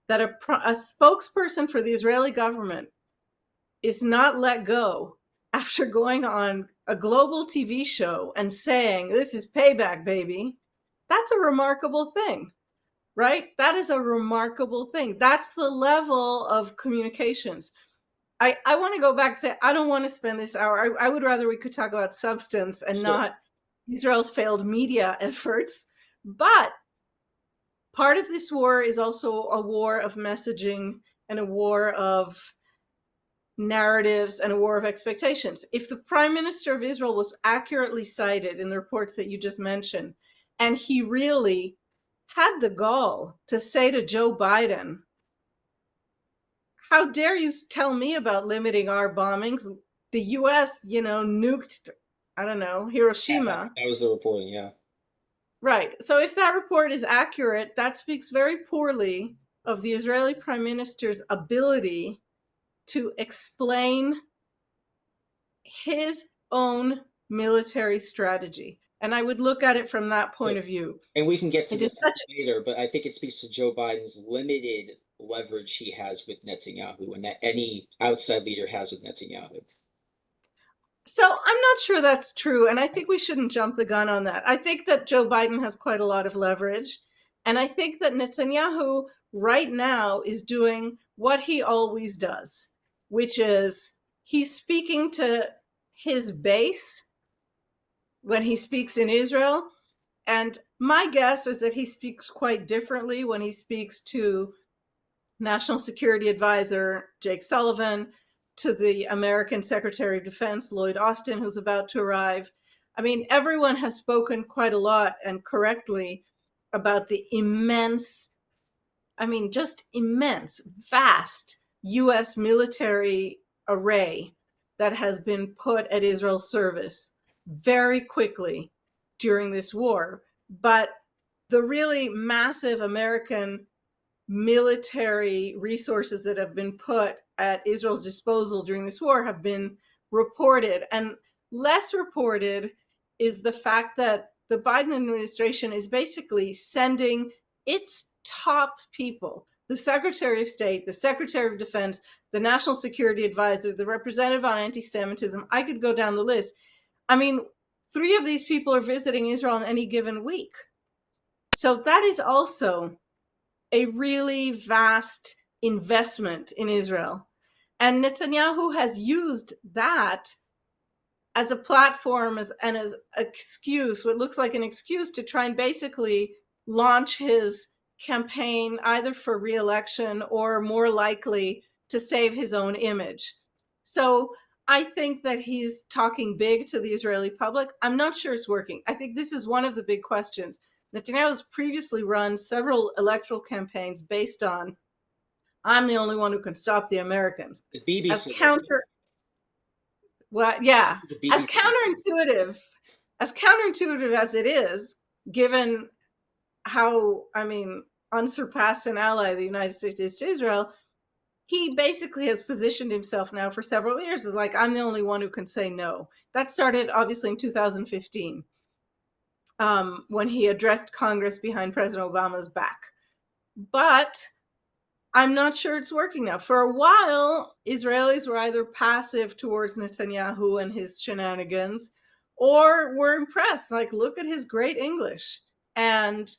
that a spokesperson for the Israeli government is not let go after going on a global TV show and saying, this is payback, baby, that's a remarkable thing, right? That is a remarkable thing. That's the level of communications. I want to go back and say, I don't want to spend this hour. I would rather we could talk about substance and not Israel's failed media efforts. But part of this war is also a war of messaging and a war of narratives and a war of expectations. If the Prime Minister of Israel was accurately cited in the reports that you just mentioned, and he really had the gall to say to Joe Biden, how dare you tell me about limiting our bombings? The US, nuked, I don't know, Hiroshima. That was the reporting, yeah. Right. So if that report is accurate, that speaks very poorly of the Israeli Prime Minister's ability to explain his own military strategy. And I would look at it from that point of view. And we can get to this later, but I think it speaks to Joe Biden's limited leverage he has with Netanyahu and that any outside leader has with Netanyahu. So I'm not sure that's true. And I think we shouldn't jump the gun on that. I think that Joe Biden has quite a lot of leverage. And I think that Netanyahu right now is doing what he always does, which is he's speaking to his base when he speaks in Israel. And my guess is that he speaks quite differently when he speaks to National Security Advisor Jake Sullivan, to the American Secretary of Defense Lloyd Austin, who's about to arrive. I mean, everyone has spoken quite a lot and correctly about the immense, just immense, vast US military array that has been put at Israel's service very quickly during this war. But the really massive American military resources that have been put at Israel's disposal during this war have been reported. And less reported is the fact that the Biden administration is basically sending its top people, the Secretary of State, the Secretary of Defense, the National Security Advisor, the representative on anti-Semitism. I could go down the list. 3 of these people are visiting Israel on any given week. So that is also a really vast investment in Israel. And Netanyahu has used that as a platform and as excuse, what looks like an excuse to try and basically launch his campaign either for re-election or more likely to save his own image. So I think that he's talking big to the Israeli public. I'm not sure it's working. I think this is one of the big questions. Netanyahu's previously run several electoral campaigns based on, I'm the only one who can stop the Americans. The BBC. As counter, well, yeah, The BBC. as counterintuitive as it is, given how, I mean, unsurpassed an ally the United States is to Israel, he basically has positioned himself now for several years as like, I'm the only one who can say no. That started obviously in 2015, when he addressed Congress behind President Obama's back. But I'm not sure it's working now. For a while, Israelis were either passive towards Netanyahu and his shenanigans, or were impressed. Like, look at his great English, and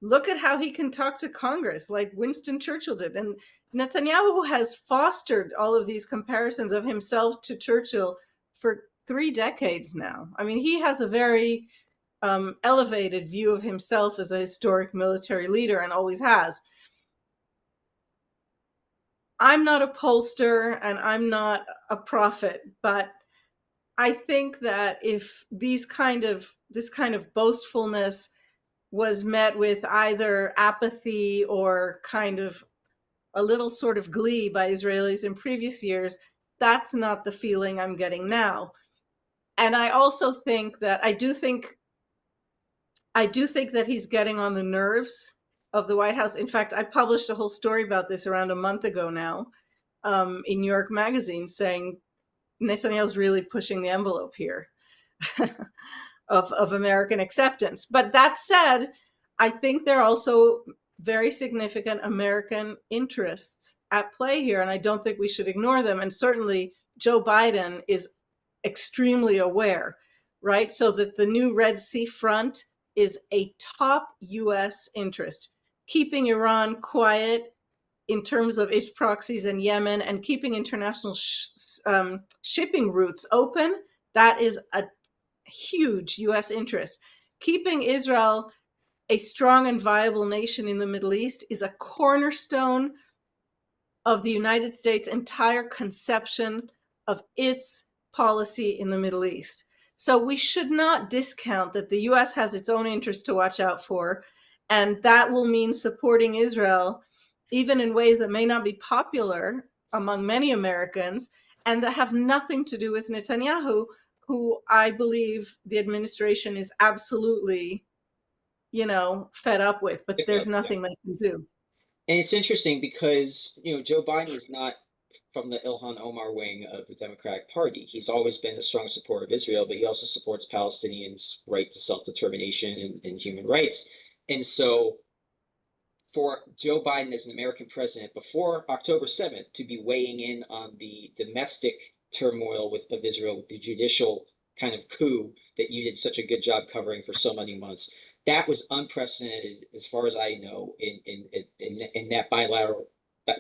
look at how he can talk to Congress, like Winston Churchill did. And Netanyahu has fostered all of these comparisons of himself to Churchill for 3 decades now. I mean, he has a very elevated view of himself as a historic military leader, and always has. I'm not a pollster and I'm not a prophet, but I think that if this kind of boastfulness was met with either apathy or kind of a little sort of glee by Israelis in previous years, that's not the feeling I'm getting now. And I also think that I do think that he's getting on the nerves of the White House. In fact, I published a whole story about this around a month ago now, in New York Magazine, saying Netanyahu's really pushing the envelope here of American acceptance. But that said, I think there are also very significant American interests at play here, and I don't think we should ignore them. And certainly Joe Biden is extremely aware, right? So that the new Red Sea front is a top U.S. interest. Keeping Iran quiet in terms of its proxies in Yemen and keeping international shipping routes open, that is a huge U.S. interest. Keeping Israel a strong and viable nation in the Middle East is a cornerstone of the United States' entire conception of its policy in the Middle East. So we should not discount that the U.S. has its own interests to watch out for, and that will mean supporting Israel, even in ways that may not be popular among many Americans, and that have nothing to do with Netanyahu, who I believe the administration is absolutely, fed up with, but there's nothing they can do. And it's interesting because, Joe Biden is not from the Ilhan Omar wing of the Democratic Party. He's always been a strong supporter of Israel, but he also supports Palestinians' right to self-determination and human rights. And so for Joe Biden as an American president before October 7th to be weighing in on the domestic turmoil of Israel, with the judicial kind of coup that you did such a good job covering for so many months, that was unprecedented, as far as I know, in that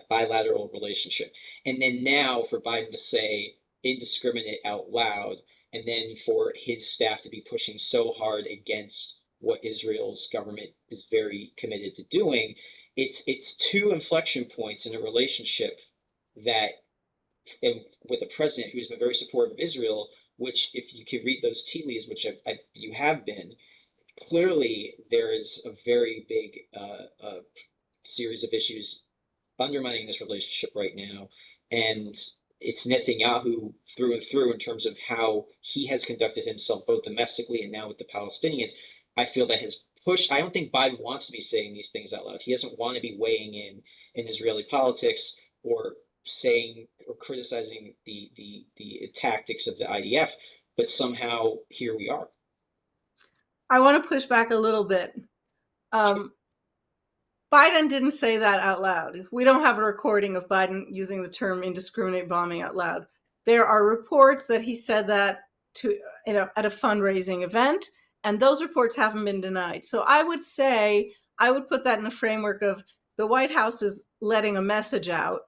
bilateral relationship. And then now for Biden to say indiscriminate out loud, and then for his staff to be pushing so hard against what Israel's government is very committed to doing, it's 2 inflection points in a relationship that, and with a president who's been very supportive of Israel, which if you could read those tea leaves, which you have been, clearly there is a very big series of issues undermining this relationship right now. And it's Netanyahu through and through in terms of how he has conducted himself both domestically and now with the Palestinians. I feel that his push, I don't think Biden wants to be saying these things out loud. He doesn't want to be weighing in Israeli politics or saying or criticizing the tactics of the IDF, but somehow here we are. I want to push back a little bit. Biden didn't say that out loud. We don't have a recording of Biden using the term indiscriminate bombing out loud. There are reports that he said that at a fundraising event, and those reports haven't been denied. So I would put that in the framework of the White House is letting a message out,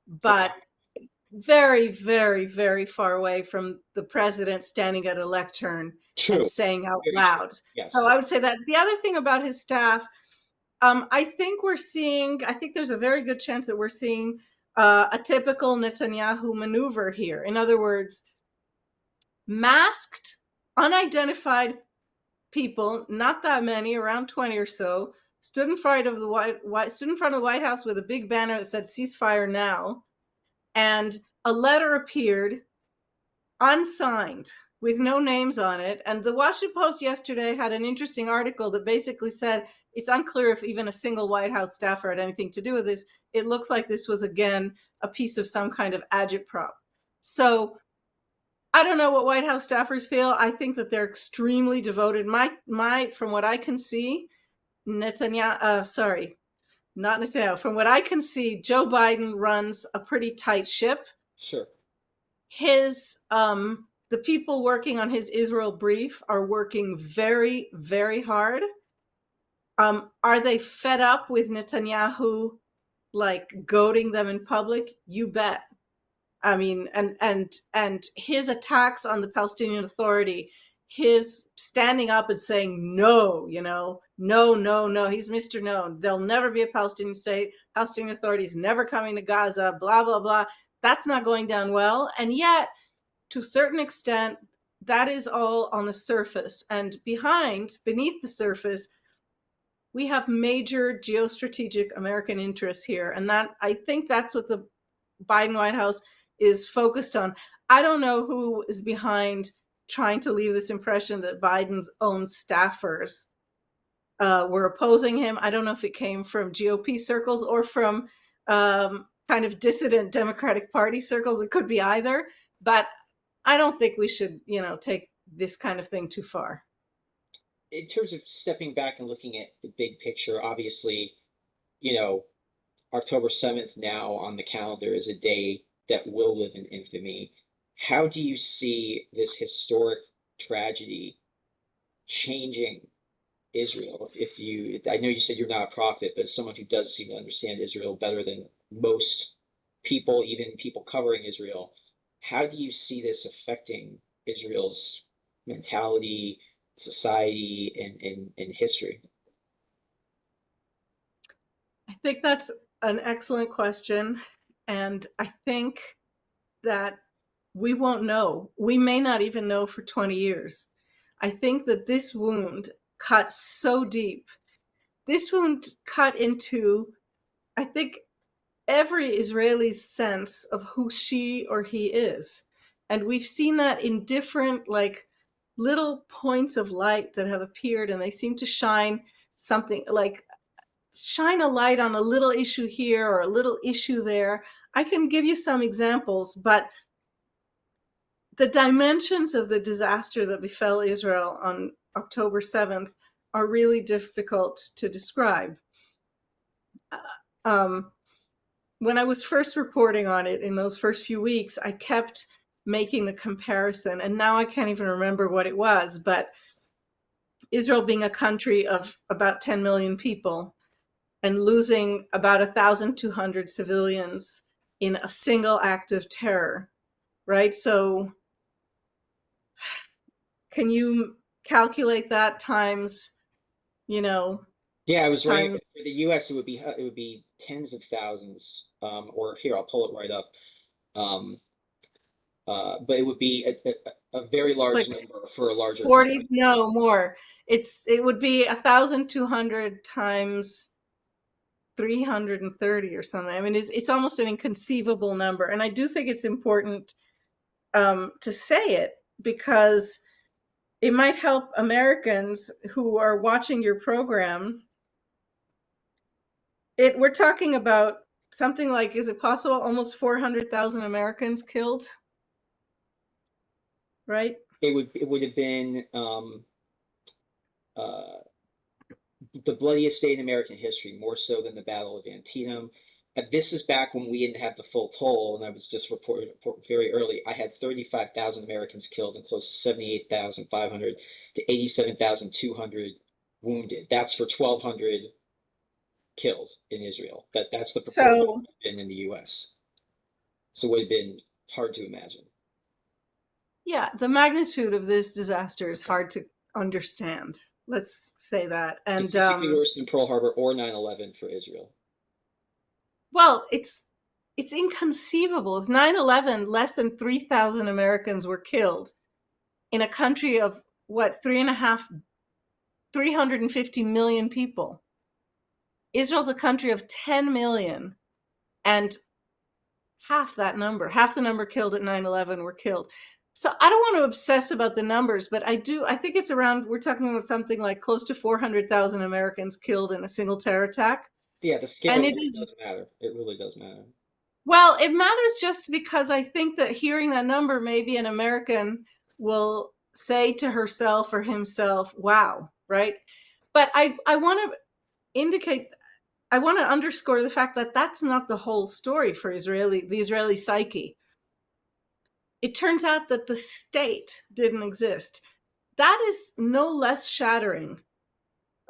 but very, very, very far away from the president standing at a lectern and True. saying out Very true. loud. Yes. So I would say that. The other thing about his staff, I think there's a very good chance that we're seeing a typical Netanyahu maneuver here. In other words, masked, unidentified people, not that many, around 20 or so, stood in front of the White House with a big banner that said "Ceasefire now," and a letter appeared unsigned with no names on it. And the Washington Post yesterday had an interesting article that basically said it's unclear if even a single White House staffer had anything to do with this. It looks like this was, again, a piece of some kind of agitprop. So I don't know what White House staffers feel. I think that they're extremely devoted. From what I can see, not Netanyahu. From what I can see, Joe Biden runs a pretty tight ship. Sure. The people working on his Israel brief are working very, very hard. Are they fed up with Netanyahu, like, goading them in public? You bet. I mean, and his attacks on the Palestinian Authority, his standing up and saying no, no, no, no. He's Mr. No. There'll never be a Palestinian state. Palestinian Authority is never coming to Gaza. Blah blah blah. That's not going down well. And yet, to a certain extent, that is all on the surface. And beneath the surface, we have major geostrategic American interests here. And that, I think, that's what the Biden White House is focused on. I don't know who is behind trying to leave this impression that Biden's own staffers were opposing him. I don't know if it came from GOP circles or from kind of dissident Democratic Party circles. It could be either. But I don't think we should, take this kind of thing too far. In terms of stepping back and looking at the big picture, obviously, October 7th now on the calendar is a day that will live in infamy. How do you see this historic tragedy changing Israel? I know you said you're not a prophet, but as someone who does seem to understand Israel better than most people, even people covering Israel, how do you see this affecting Israel's mentality, society, and history? I think that's an excellent question. And I think that we won't know. We may not even know for 20 years. I think that this wound cut so deep. This wound cut into, I think, every Israeli's sense of who she or he is. And we've seen that in different, like, little points of light that have appeared, and they seem to shine a light on a little issue here or a little issue there. I can give you some examples, but the dimensions of the disaster that befell Israel on October 7th are really difficult to describe. When I was first reporting on it in those first few weeks, I kept making the comparison, and now I can't even remember what it was, but Israel being a country of about 10 million people and losing about 1,200 civilians in a single act of terror, right? So can you calculate that times, Yeah, I was right. times For the U.S., it would be tens of thousands. Or here, I'll pull it right up. Um, but it would be a very large like number for a larger 40, country. no, more. It would be 1,200 times 330 or something. I mean, it's almost an inconceivable number. And I do think it's important to say it, because it might help Americans who are watching your program. We're talking about something like, is it possible, almost 400,000 Americans killed, right? It would have been uh, the bloodiest day in American history, more so than the Battle of Antietam. This is back when we didn't have the full toll, and I was just reported very early. I had 35,000 Americans killed and close to 78,500 to 87,200 wounded. That's for 1,200 killed in Israel. That's the proportion So in the U.S. So it would have been hard to imagine. Yeah, the magnitude of this disaster is hard to understand. Let's say that. And Statistically worse than Pearl Harbor or 9/11 for Israel. well, it's inconceivable. With 9/11, less than 3,000 Americans were killed in a country of what, 350 million people. Israel's a country of 10 million, and half the number killed at 9/11 were killed. So I don't want to obsess about the numbers, but I think it's around, we're talking about something like close to 400,000 Americans killed in a single terror attack. Yeah, the scale And really does matter. It really does matter. Well, it matters just because I think that hearing that number, maybe an American will say to herself or himself, wow, right? But I want to underscore the fact that that's not the whole story for the Israeli psyche. It turns out that the state didn't exist. That is no less shattering.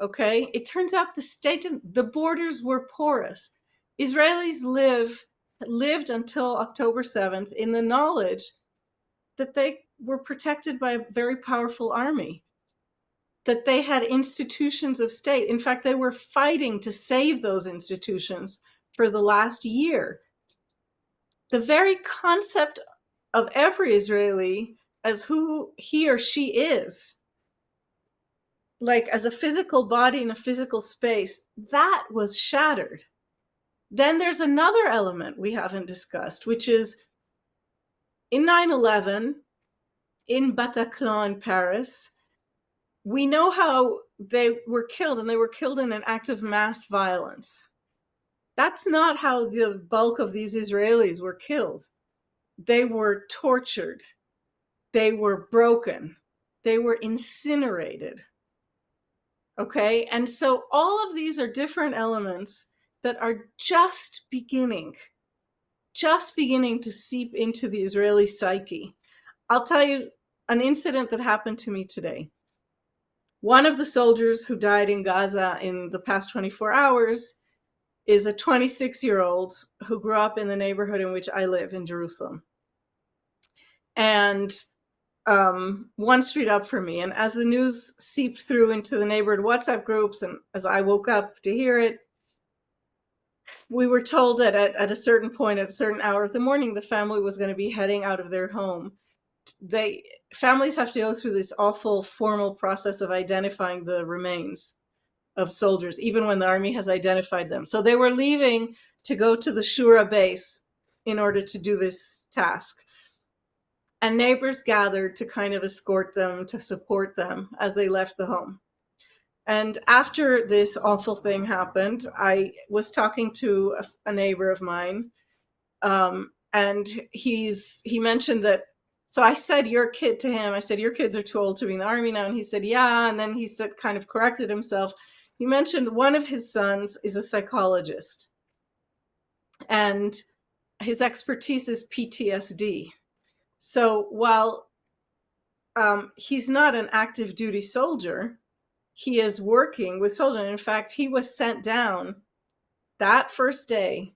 Okay? It turns out the borders were porous. Israelis lived until October 7th in the knowledge that they were protected by a very powerful army, that they had institutions of state. In fact, they were fighting to save those institutions for the last year. The very concept of every Israeli as who he or she is, like as a physical body in a physical space, that was shattered. Then there's another element we haven't discussed, which is in 9/11, in Bataclan, Paris, we know how they were killed, and they were killed in an act of mass violence. That's not how the bulk of these Israelis were killed. They were tortured. They were broken. They were incinerated. Okay? And so all of these are different elements that are just beginning to seep into the Israeli psyche. I'll tell you an incident that happened to me today. One of the soldiers who died in Gaza in the past 24 hours is a 26-year-old who grew up in the neighborhood in which I live in Jerusalem. And one street up from me. And as the news seeped through into the neighborhood WhatsApp groups, and as I woke up to hear it, we were told that at a certain point, at a certain hour of the morning, the family was going to be heading out of their home. Families have to go through this awful formal process of identifying the remains of soldiers, even when the army has identified them. So they were leaving to go to the Shura base in order to do this task. And neighbors gathered to kind of escort them, to support them as they left the home. And after this awful thing happened, I was talking to a neighbor of mine, and he mentioned that. So I said, "Your kid" to him. I said, "Your kids are too old to be in the army now." And he said, "Yeah." And then he said, kind of corrected himself. He mentioned one of his sons is a psychologist, and his expertise is PTSD. So while he's not an active duty soldier, he is working with soldiers. In fact, he was sent down that first day,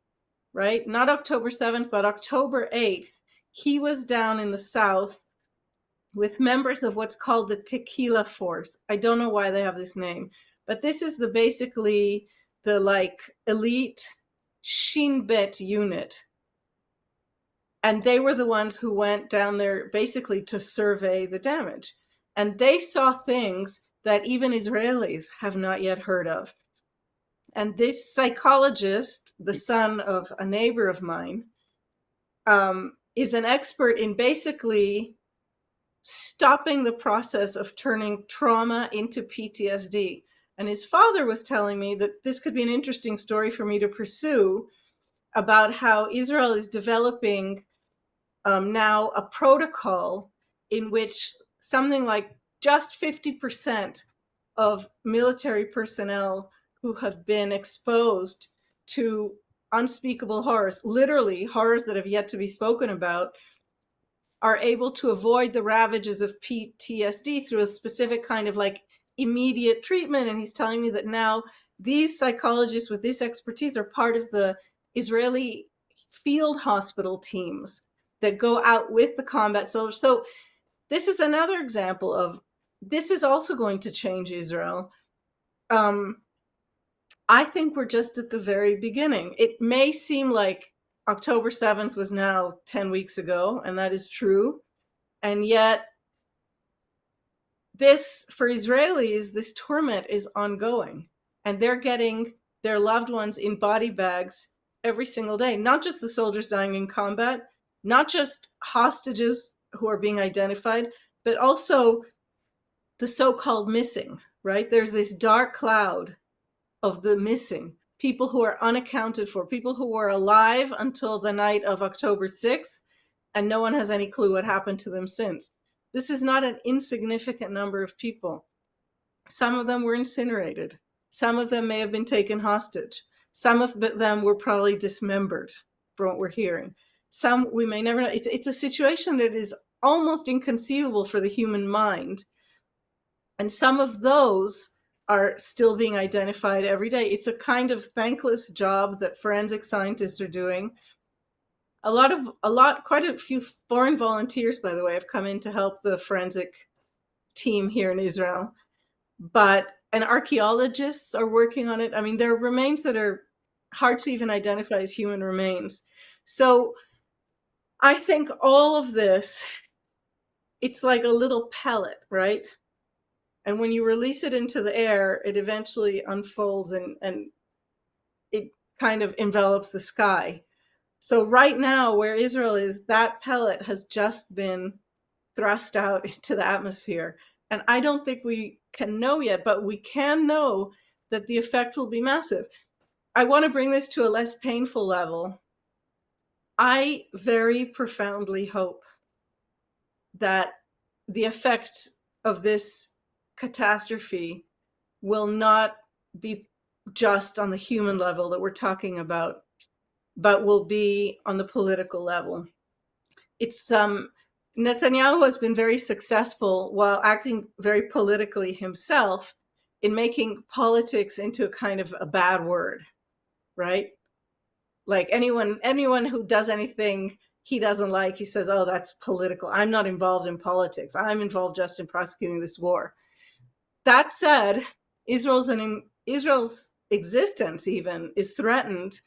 right? Not October 7th, but October 8th. He was down in the south with members of what's called the Tequila Force. I don't know why they have this name, but this is basically the like elite Shin Bet unit. And they were the ones who went down there basically to survey the damage. And they saw things that even Israelis have not yet heard of. And this psychologist, the son of a neighbor of mine, is an expert in basically stopping the process of turning trauma into PTSD. And his father was telling me that this could be an interesting story for me to pursue about how Israel is developing now a protocol in which something like just 50% of military personnel who have been exposed to unspeakable horrors, literally horrors that have yet to be spoken about, are able to avoid the ravages of PTSD through a specific kind of like immediate treatment. And he's telling me that now these psychologists with this expertise are part of the Israeli field hospital teams that go out with the combat soldiers. So this is another example of this is also going to change Israel. I think we're just at the very beginning. It may seem like October 7th was now 10 weeks ago, and that is true. And yet, this, for Israelis, this torment is ongoing. And they're getting their loved ones in body bags every single day. Not just the soldiers dying in combat, not just hostages who are being identified, but also the so-called missing, right? There's this dark cloud of the missing, people who are unaccounted for, people who were alive until the night of October 6th, and no one has any clue what happened to them since. This is not an insignificant number of people. Some of them were incinerated. Some of them may have been taken hostage. Some of them were probably dismembered, from what we're hearing. Some we may never know. It's a situation that is almost inconceivable for the human mind. And some of those are still being identified every day. It's a kind of thankless job that forensic scientists are doing. Quite a few foreign volunteers, by the way, have come in to help the forensic team here in Israel. And archaeologists are working on it. I mean, there are remains that are hard to even identify as human remains. So I think all of this, it's like a little pellet, right? And when you release it into the air, it eventually unfolds and it kind of envelops the sky. So right now, where Israel is, that pellet has just been thrust out into the atmosphere. And I don't think we can know yet, but we can know that the effect will be massive. I want to bring this to a less painful level. I very profoundly hope that the effect of this catastrophe will not be just on the human level that we're talking about, but will be on the political level. It's Netanyahu has been very successful while acting very politically himself in making politics into a kind of a bad word, right? Like anyone who does anything he doesn't like, he says, oh, that's political. I'm not involved in politics. I'm involved just in prosecuting this war. That said, Israel's existence even is threatened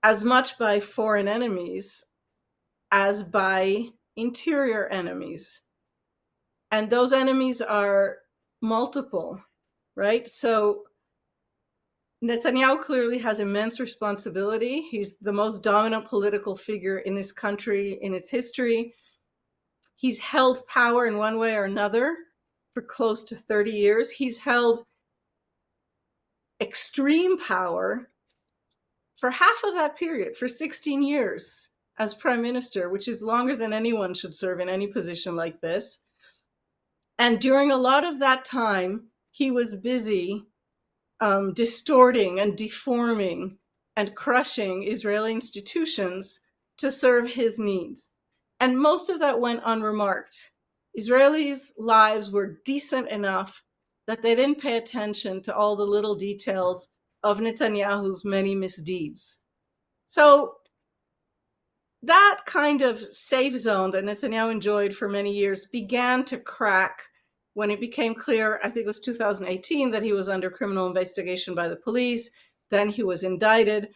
as much by foreign enemies as by interior enemies. And those enemies are multiple, right? So Netanyahu clearly has immense responsibility. He's the most dominant political figure in this country in its history. He's held power in one way or another for close to 30 years. He's held extreme power for half of that period, for 16 years as prime minister, which is longer than anyone should serve in any position like this. And during a lot of that time, he was busy distorting and deforming and crushing Israeli institutions to serve his needs. And most of that went unremarked. Israelis' lives were decent enough that they didn't pay attention to all the little details of Netanyahu's many misdeeds. So that kind of safe zone that Netanyahu enjoyed for many years began to crack when it became clear, I think it was 2018, that he was under criminal investigation by the police. Then he was indicted.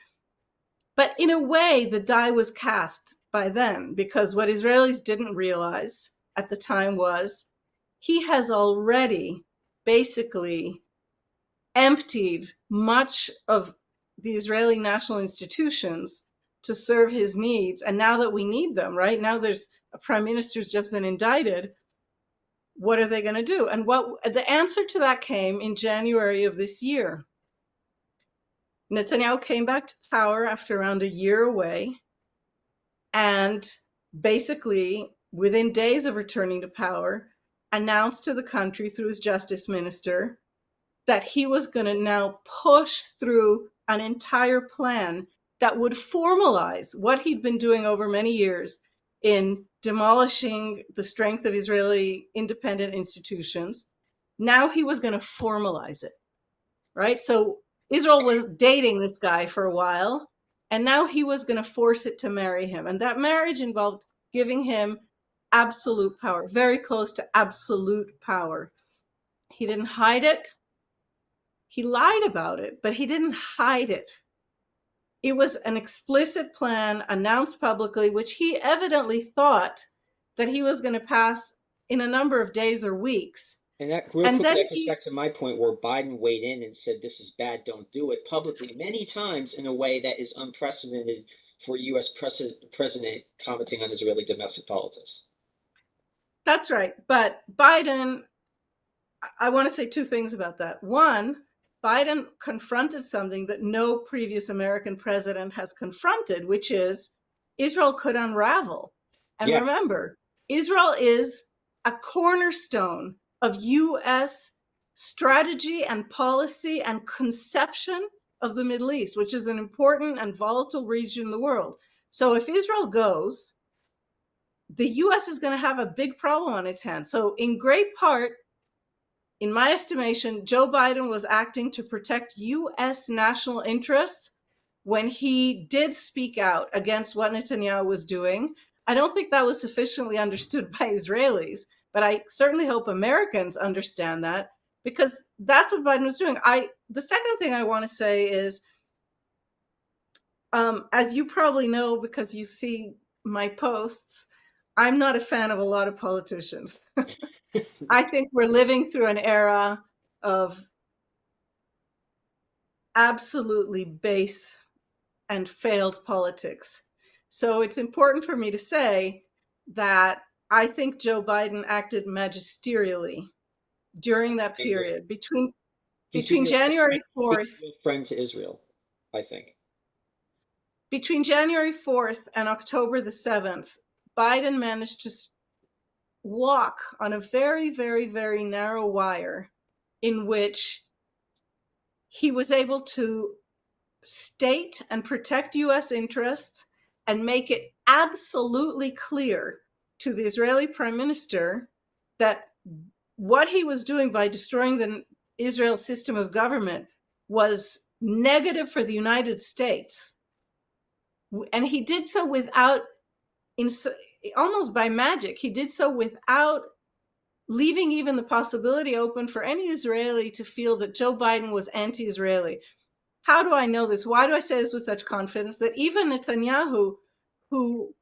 But in a way, the die was cast by then, because what Israelis didn't realize at the time was he has already basically emptied much of the Israeli national institutions to serve his needs. And now that we need them, right? Now there's a prime minister who's just been indicted. What are they going to do? And what the answer to that came in January of this year. Netanyahu came back to power after around a year away, and basically within days of returning to power, announced to the country through his justice minister that he was going to now push through an entire plan that would formalize what he'd been doing over many years in demolishing the strength of Israeli independent institutions. Now he was going to formalize it, right? So Israel was dating this guy for a while, And now he was going to force it to marry him. And that marriage involved giving him absolute power, very close to absolute power. He didn't hide it. He lied about it, but he didn't hide it. It was an explicit plan announced publicly, which he evidently thought that he was going to pass in a number of days or weeks. And that real And quickly, then that goes back to my point where Biden weighed in and said, "This is bad, don't do it," publicly many times in a way that is unprecedented for a U.S. president commenting on Israeli domestic politics. That's right. But Biden, I want to say two things about that. One, Biden confronted something that no previous American president has confronted, which is Israel could unravel. And Yeah. remember, Israel is a cornerstone of U.S. strategy and policy and conception of the Middle East, which is an important and volatile region in the world. So if Israel goes, the U.S. is going to have a big problem on its hands. So in great part, in my estimation, Joe Biden was acting to protect U.S. national interests when he did speak out against what Netanyahu was doing. I don't think that was sufficiently understood by Israelis, but I certainly hope Americans understand that, because that's what Biden was doing. The second thing I want to say is, as you probably know because you see my posts, I'm not a fan of a lot of politicians. I think we're living through an era of absolutely base and failed politics. So it's important for me to say that I think Joe Biden acted magisterially during that period between January 4th. He's being a real friend to Israel, I think. Between January 4th and October the 7th, Biden managed to walk on a very, very, very narrow wire in which he was able to state and protect U.S. interests and make it absolutely clear to the Israeli prime minister that what he was doing by destroying the Israel system of government was negative for the United States. And he did so without, almost by magic, he did so without leaving even the possibility open for any Israeli to feel that Joe Biden was anti-Israeli. How do I know this? Why do I say this with such confidence? That even Netanyahu, who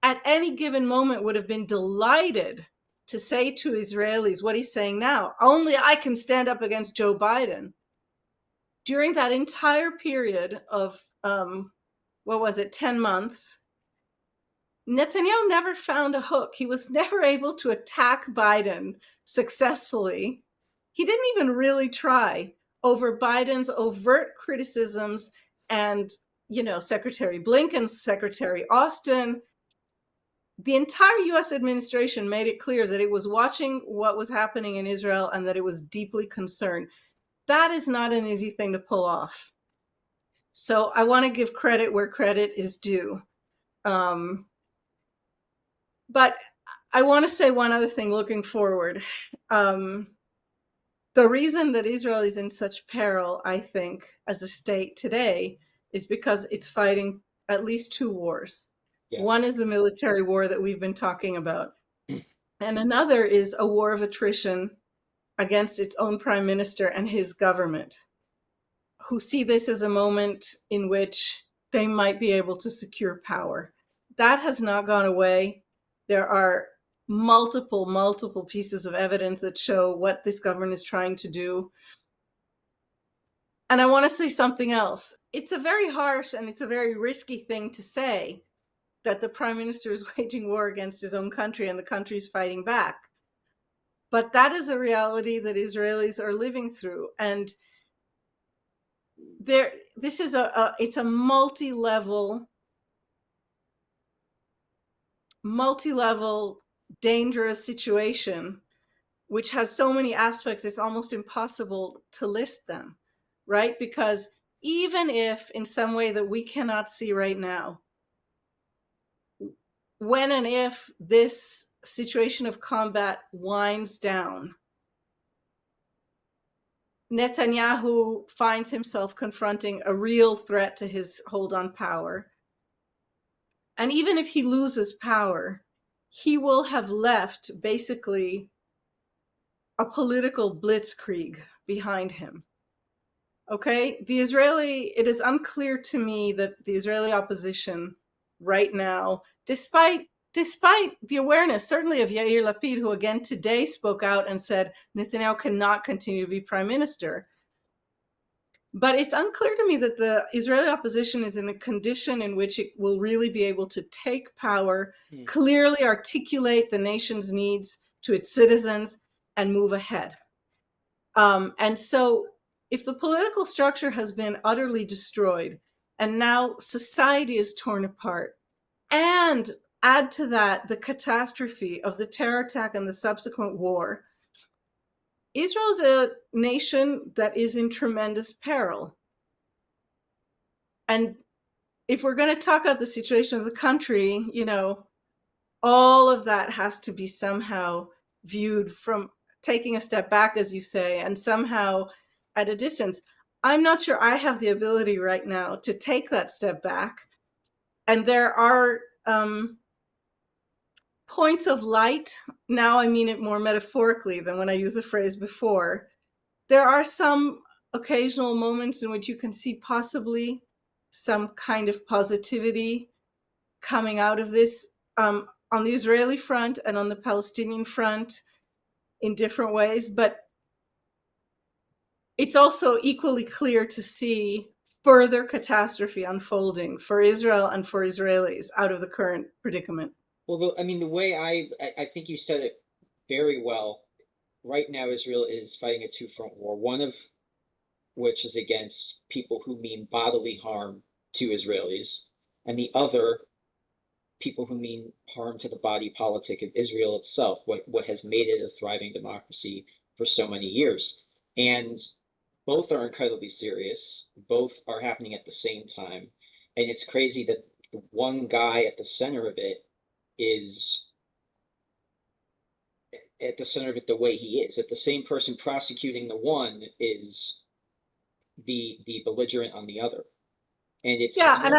at any given moment would have been delighted to say to Israelis what he's saying now, only I can stand up against Joe Biden. During that entire period of, 10 months, Netanyahu never found a hook. He was never able to attack Biden successfully. He didn't even really try over Biden's overt criticisms and, Secretary Blinken, Secretary Austin. The entire US administration made it clear that it was watching what was happening in Israel and that it was deeply concerned. That is not an easy thing to pull off. So I want to give credit where credit is due. But I want to say one other thing looking forward. The reason that Israel is in such peril, I think, as a state today is because it's fighting at least two wars. Yes. One is the military war that we've been talking about. And another is a war of attrition against its own prime minister and his government, who see this as a moment in which they might be able to secure power. That has not gone away. There are multiple pieces of evidence that show what this government is trying to do. And I want to say something else. It's a very harsh and it's a very risky thing to say, that the prime minister is waging war against his own country and the country is fighting back. But that is a reality that Israelis are living through. And this is it's a multi-level, dangerous situation, which has so many aspects, it's almost impossible to list them, right? Because even if in some way that we cannot see right now, when and if this situation of combat winds down, Netanyahu finds himself confronting a real threat to his hold on power. And even if he loses power, he will have left basically a political blitzkrieg behind him. Okay, it is unclear to me that the Israeli opposition right now, despite the awareness certainly of Yair Lapid, who again today spoke out and said Netanyahu cannot continue to be prime minister. But it's unclear to me that the Israeli opposition is in a condition in which it will really be able to take power, clearly articulate the nation's needs to its citizens, and move ahead. And so if the political structure has been utterly destroyed and now society is torn apart, and add to that the catastrophe of the terror attack and the subsequent war, Israel is a nation that is in tremendous peril. And if we're going to talk about the situation of the country, all of that has to be somehow viewed from taking a step back, as you say, and somehow at a distance. I'm not sure I have the ability right now to take that step back. And there are points of light. Now I mean it more metaphorically than when I used the phrase before. There are some occasional moments in which you can see possibly some kind of positivity coming out of this on the Israeli front and on the Palestinian front in different ways. But it's also equally clear to see further catastrophe unfolding for Israel and for Israelis out of the current predicament. Well, the way I think you said it very well. Right now, Israel is fighting a two-front war, one of which is against people who mean bodily harm to Israelis, and the other, people who mean harm to the body politic of Israel itself, what has made it a thriving democracy for so many years. And both are incredibly serious. Both are happening at the same time. And it's crazy that the one guy at the center of it is at the center of it the way he is. That the same person prosecuting the one is the belligerent on the other. And it's and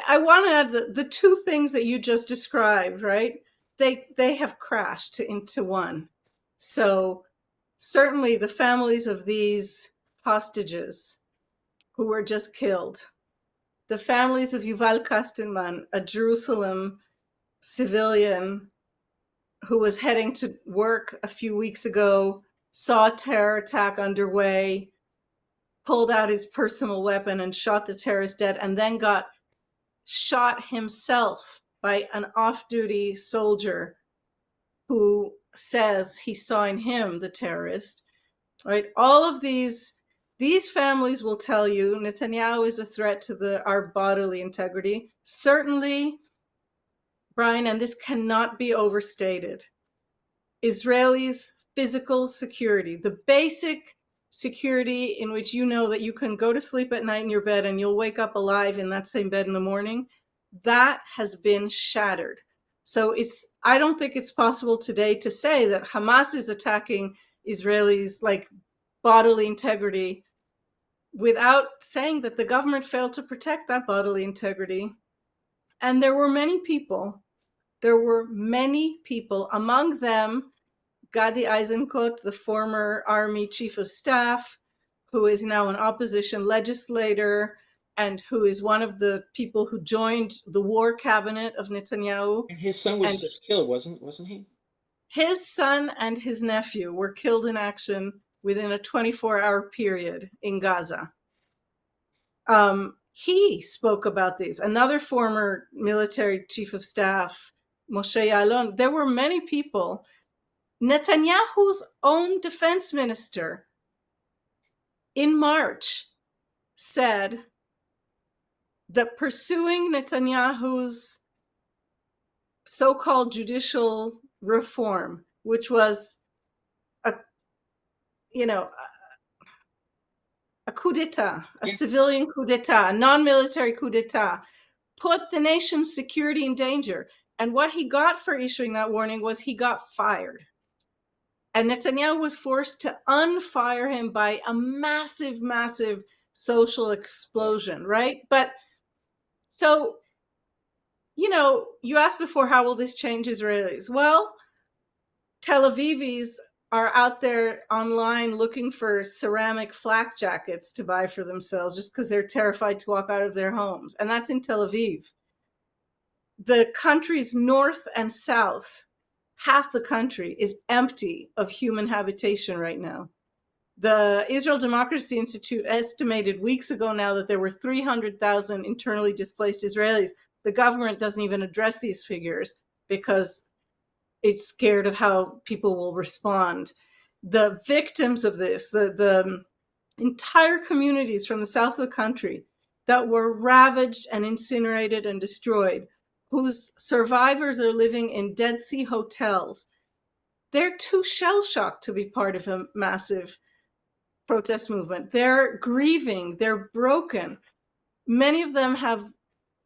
I want to add the two things that you just described, right? They have crashed into one. So certainly the families of these hostages who were just killed, the families of Yuval Kastenman, a Jerusalem civilian who was heading to work a few weeks ago, saw a terror attack underway, pulled out his personal weapon and shot the terrorist dead, and then got shot himself by an off-duty soldier who says he saw in him the terrorist, right? All of these families will tell you Netanyahu is a threat to our bodily integrity. Certainly, Brian, and this cannot be overstated, Israelis' physical security, the basic security in which you know that you can go to sleep at night in your bed and you'll wake up alive in that same bed in the morning, that has been shattered. So I don't think it's possible today to say that Hamas is attacking Israelis' bodily integrity without saying that the government failed to protect that bodily integrity. And there were many people, among them Gadi Eisenkot, the former army chief of staff, who is now an opposition legislator and who is one of the people who joined the war cabinet of Netanyahu. And his son was just killed, wasn't he? His son and his nephew were killed in action within a 24-hour period in Gaza. He spoke about these. Another former military chief of staff, Moshe Ya'alon. There were many people. Netanyahu's own defense minister in March said that pursuing Netanyahu's so-called judicial reform, which was a coup d'etat, a civilian coup d'etat, a non-military coup d'etat, put the nation's security in danger. And what he got for issuing that warning was he got fired. And Netanyahu was forced to unfire him by a massive, massive social explosion, right? But so, you asked before, how will this change Israelis? Well, Tel Avivis are out there online looking for ceramic flak jackets to buy for themselves just because they're terrified to walk out of their homes. And that's in Tel Aviv. The country's north and south, half the country is empty of human habitation right now. The Israel Democracy Institute estimated weeks ago now that there were 300,000 internally displaced Israelis. The government doesn't even address these figures because it's scared of how people will respond. The victims of this, the entire communities from the south of the country that were ravaged and incinerated and destroyed, whose survivors are living in Dead Sea hotels, they're too shell-shocked to be part of a massive protest movement. They're grieving, they're broken. Many of them have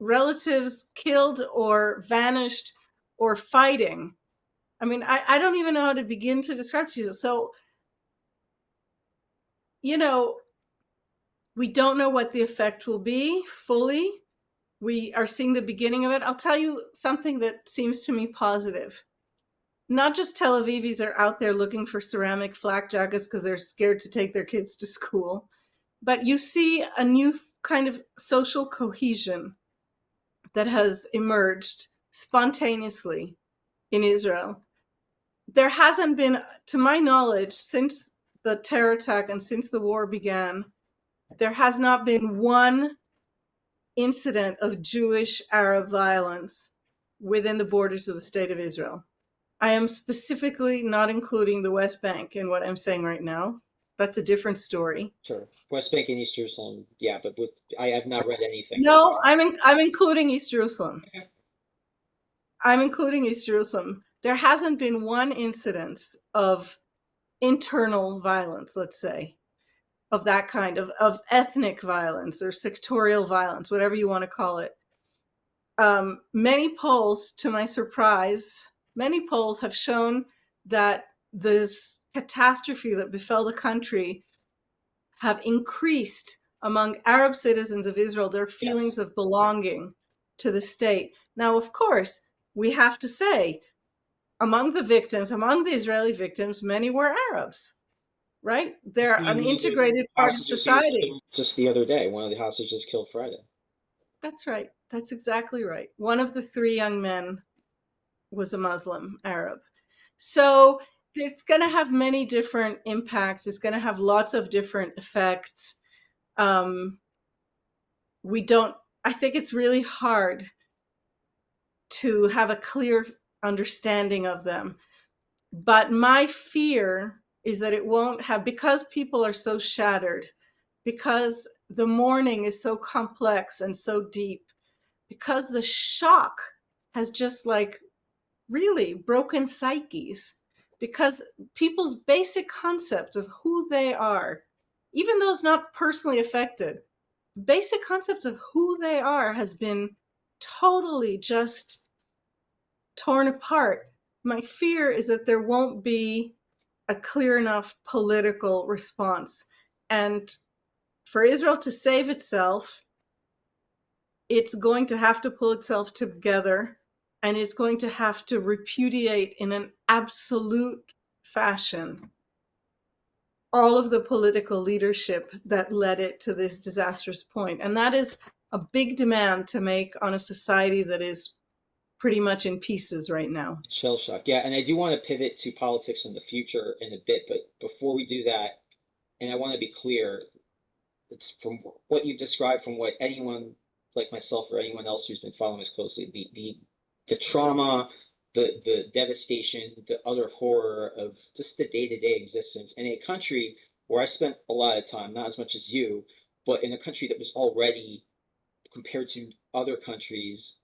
relatives killed or vanished or fighting. I mean, I don't even know how to begin to describe to you. So, we don't know what the effect will be fully. We are seeing the beginning of it. I'll tell you something that seems to me positive. Not just Tel Avivis are out there looking for ceramic flak jackets because they're scared to take their kids to school, but you see a new kind of social cohesion that has emerged spontaneously in Israel. There hasn't been, to my knowledge, since the terror attack and since the war began, there has not been one incident of Jewish Arab violence within the borders of the state of Israel. I am specifically not including the West Bank in what I'm saying right now. That's a different story. Sure. West Bank and East Jerusalem, yeah, but I have not read anything. No, I'm including East Jerusalem. Okay. I'm including East Jerusalem. There hasn't been one incidence of internal violence, let's say, of that kind of ethnic violence or sectorial violence, whatever you want to call it. Many polls, to my surprise, many polls have shown that this catastrophe that befell the country have increased among Arab citizens of Israel their feelings of belonging to the state. Now, of course, we have to say, among the Israeli victims, many were Arabs, right? They're an integrated part of society. Just the other day, one of the hostages killed Friday. That's right. That's exactly right. One of the 3 young men was a Muslim Arab. So it's going to have many different impacts. It's going to have lots of different effects. I think it's really hard to have a clear understanding of them. But my fear is that it won't have, because people are so shattered, because the mourning is so complex and so deep, because the shock has just really broken psyches, because people's basic concept of who they are, even those not personally affected, basic concept of who they are has been totally just torn apart. My fear is that there won't be a clear enough political response. And for Israel to save itself, it's going to have to pull itself together, and it's going to have to repudiate in an absolute fashion all of the political leadership that led it to this disastrous point. And that is a big demand to make on a society that is pretty much in pieces right now. Shell shock. Yeah, and I do want to pivot to politics in the future in a bit, but before we do that, and I want to be clear, it's from what you've described, from what anyone like myself or anyone else who's been following this closely, the trauma, the devastation, the utter horror of just the day-to-day existence in a country where I spent a lot of time, not as much as you, but in a country that was already, compared to other countries,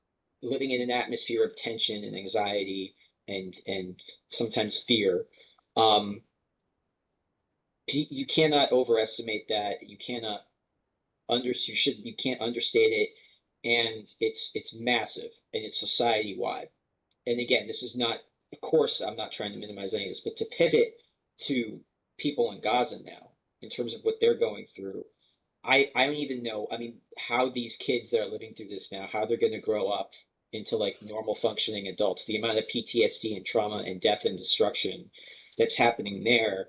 living in an atmosphere of tension and anxiety and sometimes fear. You cannot overestimate that. You can't understate it, and it's massive, and it's society wide. And again, this is not, of course, I'm not trying to minimize any of this, but to pivot to people in Gaza now in terms of what they're going through. I don't even know, I mean, how these kids that are living through this now, how they're going to grow up into like normal functioning adults. The amount of PTSD and trauma and death and destruction that's happening there.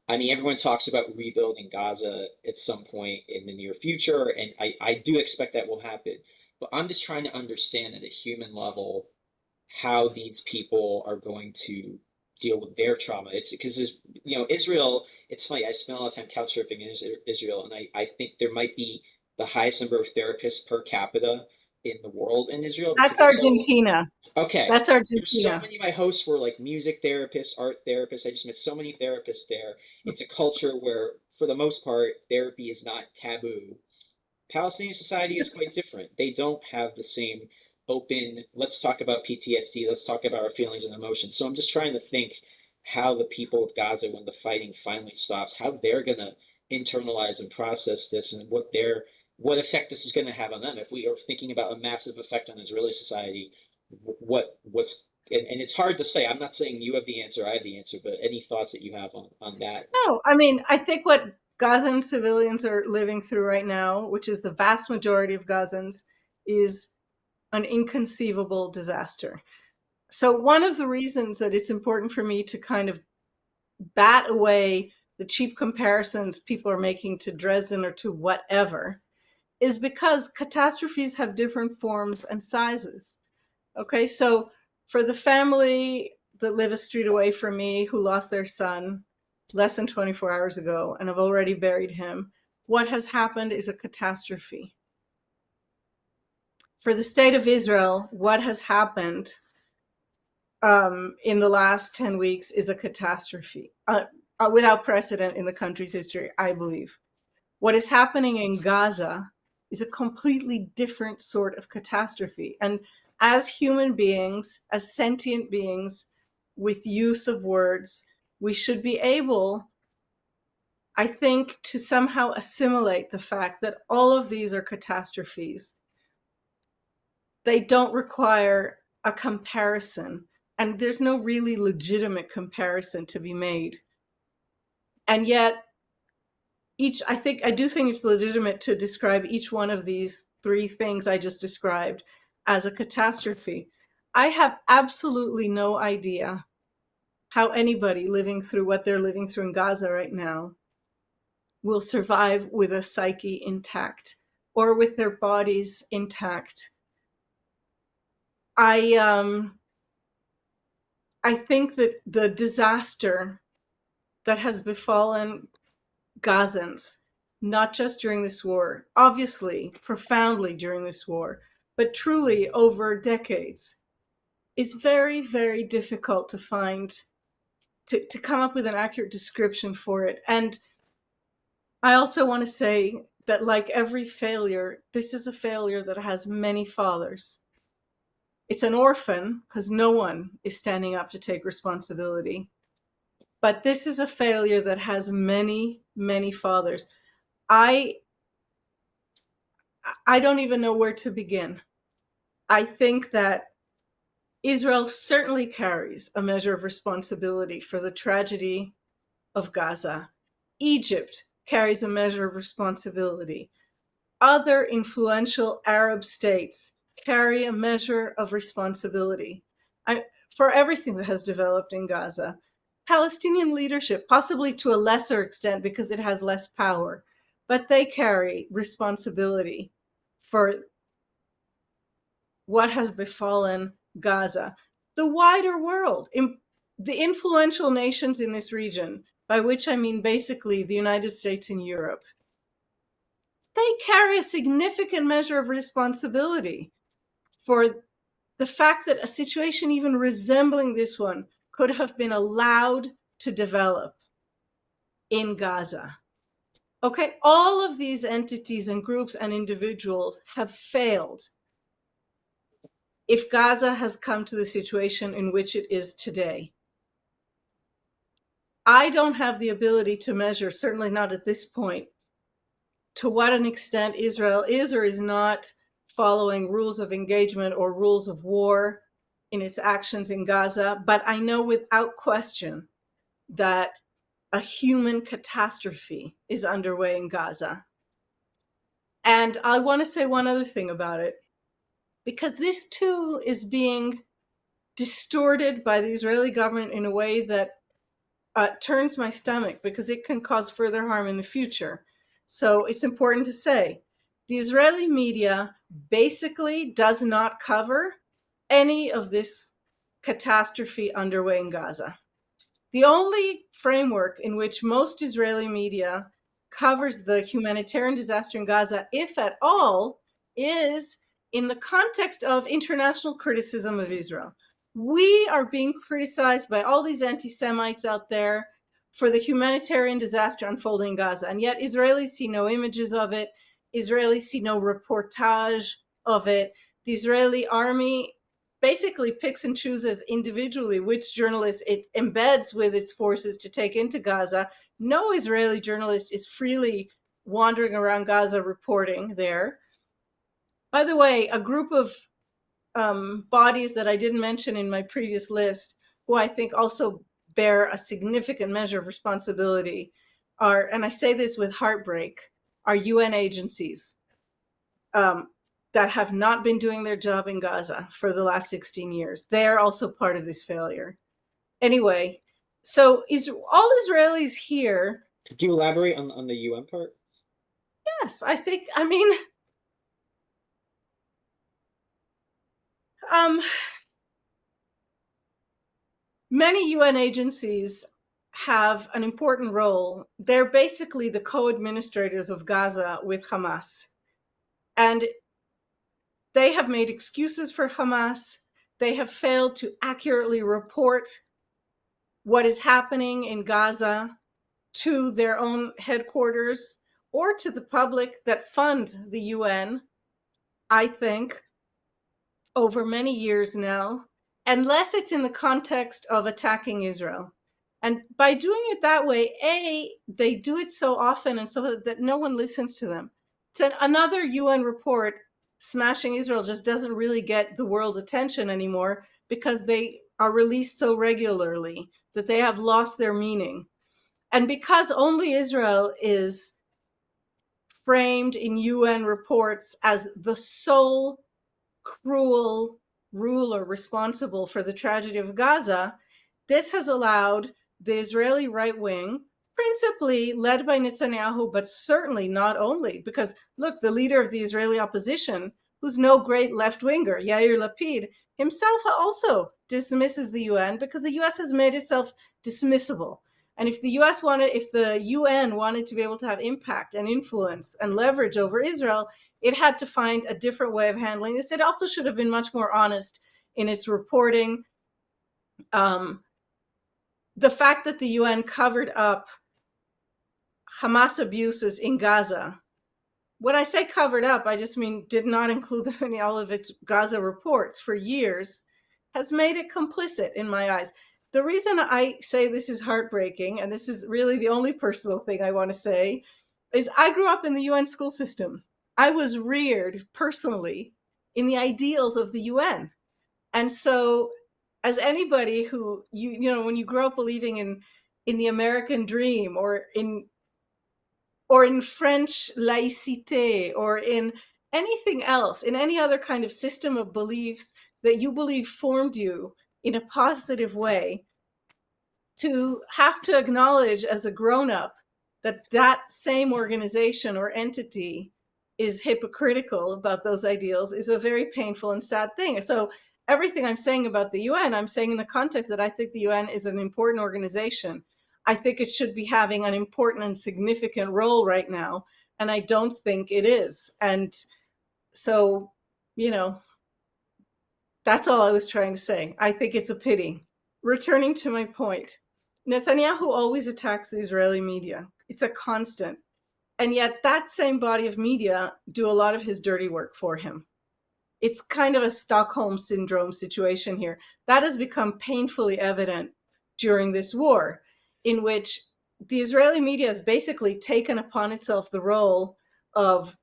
I mean, everyone talks about rebuilding Gaza at some point in the near future, and I do expect that will happen. But I'm just trying to understand at a human level how these people are going to deal with their trauma. It's because, Israel, it's funny, I spent a lot of time couch surfing in Israel, and I think there might be the highest number of therapists per capita in the world in Israel That's because Argentina. okay, That's there's so Argentina. many of my hosts were like music therapists, art therapists. I just met so many therapists there. It's a culture where, for the most part, therapy is not taboo. Palestinian society is quite different. They don't have the same open, let's talk about PTSD, let's talk about our feelings and emotions. So I'm just trying to think how the people of Gaza, when the fighting finally stops, how they're going to internalize and process this and what effect this is going to have on them. If we are thinking about a massive effect on Israeli society, what's and it's hard to say. I'm not saying you have the answer, I have the answer, but any thoughts that you have on that? No, I mean, I think what Gazan civilians are living through right now, which is the vast majority of Gazans, is an inconceivable disaster. So, one of the reasons that it's important for me to kind of bat away the cheap comparisons people are making to Dresden or to whatever is because catastrophes have different forms and sizes. Okay, so for the family that live a street away from me who lost their son less than 24 hours ago and have already buried him, what has happened is a catastrophe. For the state of Israel, what has happened in the last 10 weeks is a catastrophe without precedent in the country's history, I believe. What is happening in Gaza is a completely different sort of catastrophe. And as human beings, as sentient beings with use of words, we should be able, I think, to somehow assimilate the fact that all of these are catastrophes. They don't require a comparison, and there's no really legitimate comparison to be made. And yet, I do think it's legitimate to describe each one of these three things I just described as a catastrophe. I have absolutely no idea how anybody living through what they're living through in Gaza right now will survive with a psyche intact or with their bodies intact. I think that the disaster that has befallen Gazans, not just during this war, obviously profoundly during this war, but truly over decades, is very, very difficult to find, to come up with an accurate description for it. And I also want to say that, like every failure, this is a failure that has many fathers. It's an orphan because no one is standing up to take responsibility. But this is a failure that has many, many fathers. I don't even know where to begin. I think that Israel certainly carries a measure of responsibility for the tragedy of Gaza. Egypt carries a measure of responsibility. Other influential Arab states carry a measure of responsibility for everything that has developed in Gaza. Palestinian leadership, possibly to a lesser extent because it has less power, but they carry responsibility for what has befallen Gaza. The wider world, the influential nations in this region, by which I mean basically the United States and Europe, they carry a significant measure of responsibility for the fact that a situation even resembling this one could have been allowed to develop in Gaza. Okay, all of these entities and groups and individuals have failed if Gaza has come to the situation in which it is today. I don't have the ability to measure, certainly not at this point, to what an extent Israel is or is not following rules of engagement or rules of war in its actions in Gaza. But I know without question that a human catastrophe is underway in Gaza. And I want to say one other thing about it, because this too is being distorted by the Israeli government in a way that turns my stomach, because it can cause further harm in the future. So it's important to say the Israeli media basically does not cover any of this catastrophe underway in Gaza. The only framework in which most Israeli media covers the humanitarian disaster in Gaza, if at all, is in the context of international criticism of Israel. We are being criticized by all these anti-Semites out there for the humanitarian disaster unfolding in Gaza, and yet Israelis see no images of it. Israelis see no reportage of it. The Israeli army basically picks and chooses individually which journalists it embeds with its forces to take into Gaza. No Israeli journalist is freely wandering around Gaza reporting there. By the way, a group of bodies that I didn't mention in my previous list, who I think also bear a significant measure of responsibility, are, and I say this with heartbreak, are UN agencies that have not been doing their job in Gaza for the last 16 years. They're also part of this failure. Anyway, so all Israelis here. Could you elaborate on the UN part? Yes, I mean, many UN agencies have an important role. They're basically the co-administrators of Gaza with Hamas. And they have made excuses for Hamas. They have failed to accurately report what is happening in Gaza to their own headquarters or to the public that fund the UN, I think, over many years now, unless it's in the context of attacking Israel. And by doing it that way, they do it so often and so that no one listens to them. Another UN report smashing Israel just doesn't really get the world's attention anymore, because they are released so regularly that they have lost their meaning. And because only Israel is framed in UN reports as the sole cruel ruler responsible for the tragedy of Gaza, this has allowed the Israeli right wing, principally led by Netanyahu, but certainly not only, because look, the leader of the Israeli opposition, who's no great left-winger, Yair Lapid, himself also dismisses the UN because the US has made itself dismissible. And if the UN wanted to be able to have impact and influence and leverage over Israel, it had to find a different way of handling this. It also should have been much more honest in its reporting. The fact that the UN covered up Hamas abuses in Gaza, when I say covered up, I just mean did not include them in all of its Gaza reports for years, has made it complicit in my eyes. The reason I say this is heartbreaking, and this is really the only personal thing I want to say, is I grew up in the UN school system. I was reared personally in the ideals of the UN. And so as anybody who, you know, when you grow up believing in the American dream, or in French laïcité, or in anything else, in any other kind of system of beliefs that you believe formed you in a positive way, to have to acknowledge as a grown-up that that same organization or entity is hypocritical about those ideals is a very painful and sad thing. So everything I'm saying about the UN, I'm saying in the context that I think the UN is an important organization. I think it should be having an important and significant role right now, and I don't think it is. And so, you know, that's all I was trying to say. I think it's a pity. Returning to my point, Netanyahu always attacks the Israeli media. It's a constant. And yet that same body of media do a lot of his dirty work for him. It's kind of a Stockholm syndrome situation here. That has become painfully evident during this war, in which the Israeli media has basically taken upon itself the role of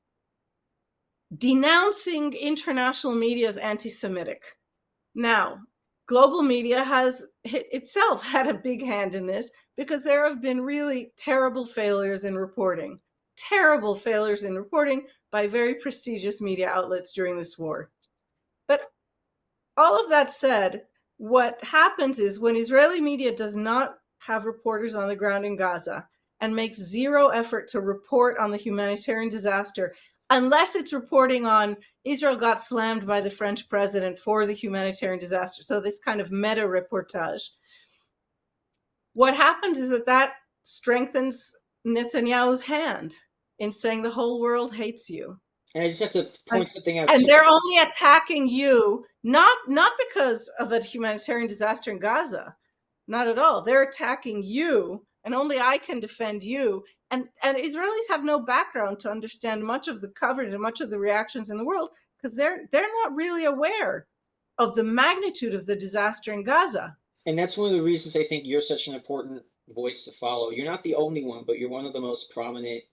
denouncing international media as anti-Semitic. Now, global media has itself had a big hand in this, because there have been really terrible failures in reporting by very prestigious media outlets during this war. But all of that said, what happens is when Israeli media does not have reporters on the ground in Gaza and makes zero effort to report on the humanitarian disaster, unless it's reporting on Israel got slammed by the French president for the humanitarian disaster, so this kind of meta reportage, what happens is that strengthens Netanyahu's hand in saying the whole world hates you. And I just have to point something out. And they're only attacking you, not because of a humanitarian disaster in Gaza. Not at all. They're attacking you, and only I can defend you. And Israelis have no background to understand much of the coverage and much of the reactions in the world, because they're not really aware of the magnitude of the disaster in Gaza. And that's one of the reasons I think you're such an important voice to follow. You're not the only one, but you're one of the most prominent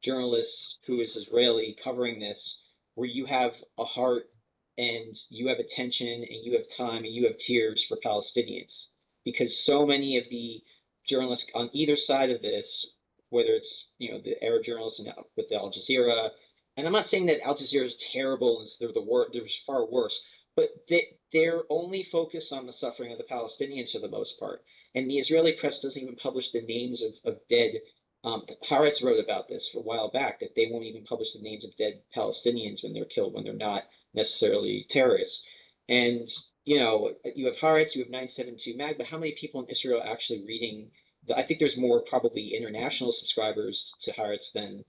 journalists who is Israeli covering this, where you have a heart and you have attention and you have time and you have tears for Palestinians. Because so many of the journalists on either side of this, whether it's the Arab journalists with the Al Jazeera, and I'm not saying that Al Jazeera is terrible and there's far worse, but they're only focused on the suffering of the Palestinians for the most part. And the Israeli press doesn't even publish the names of dead. Haaretz wrote about this a while back, that they won't even publish the names of dead Palestinians when they're killed, when they're not necessarily terrorists. And you have Haaretz, you have 972 Mag, but how many people in Israel are actually reading? I think there's more probably international subscribers to Haaretz than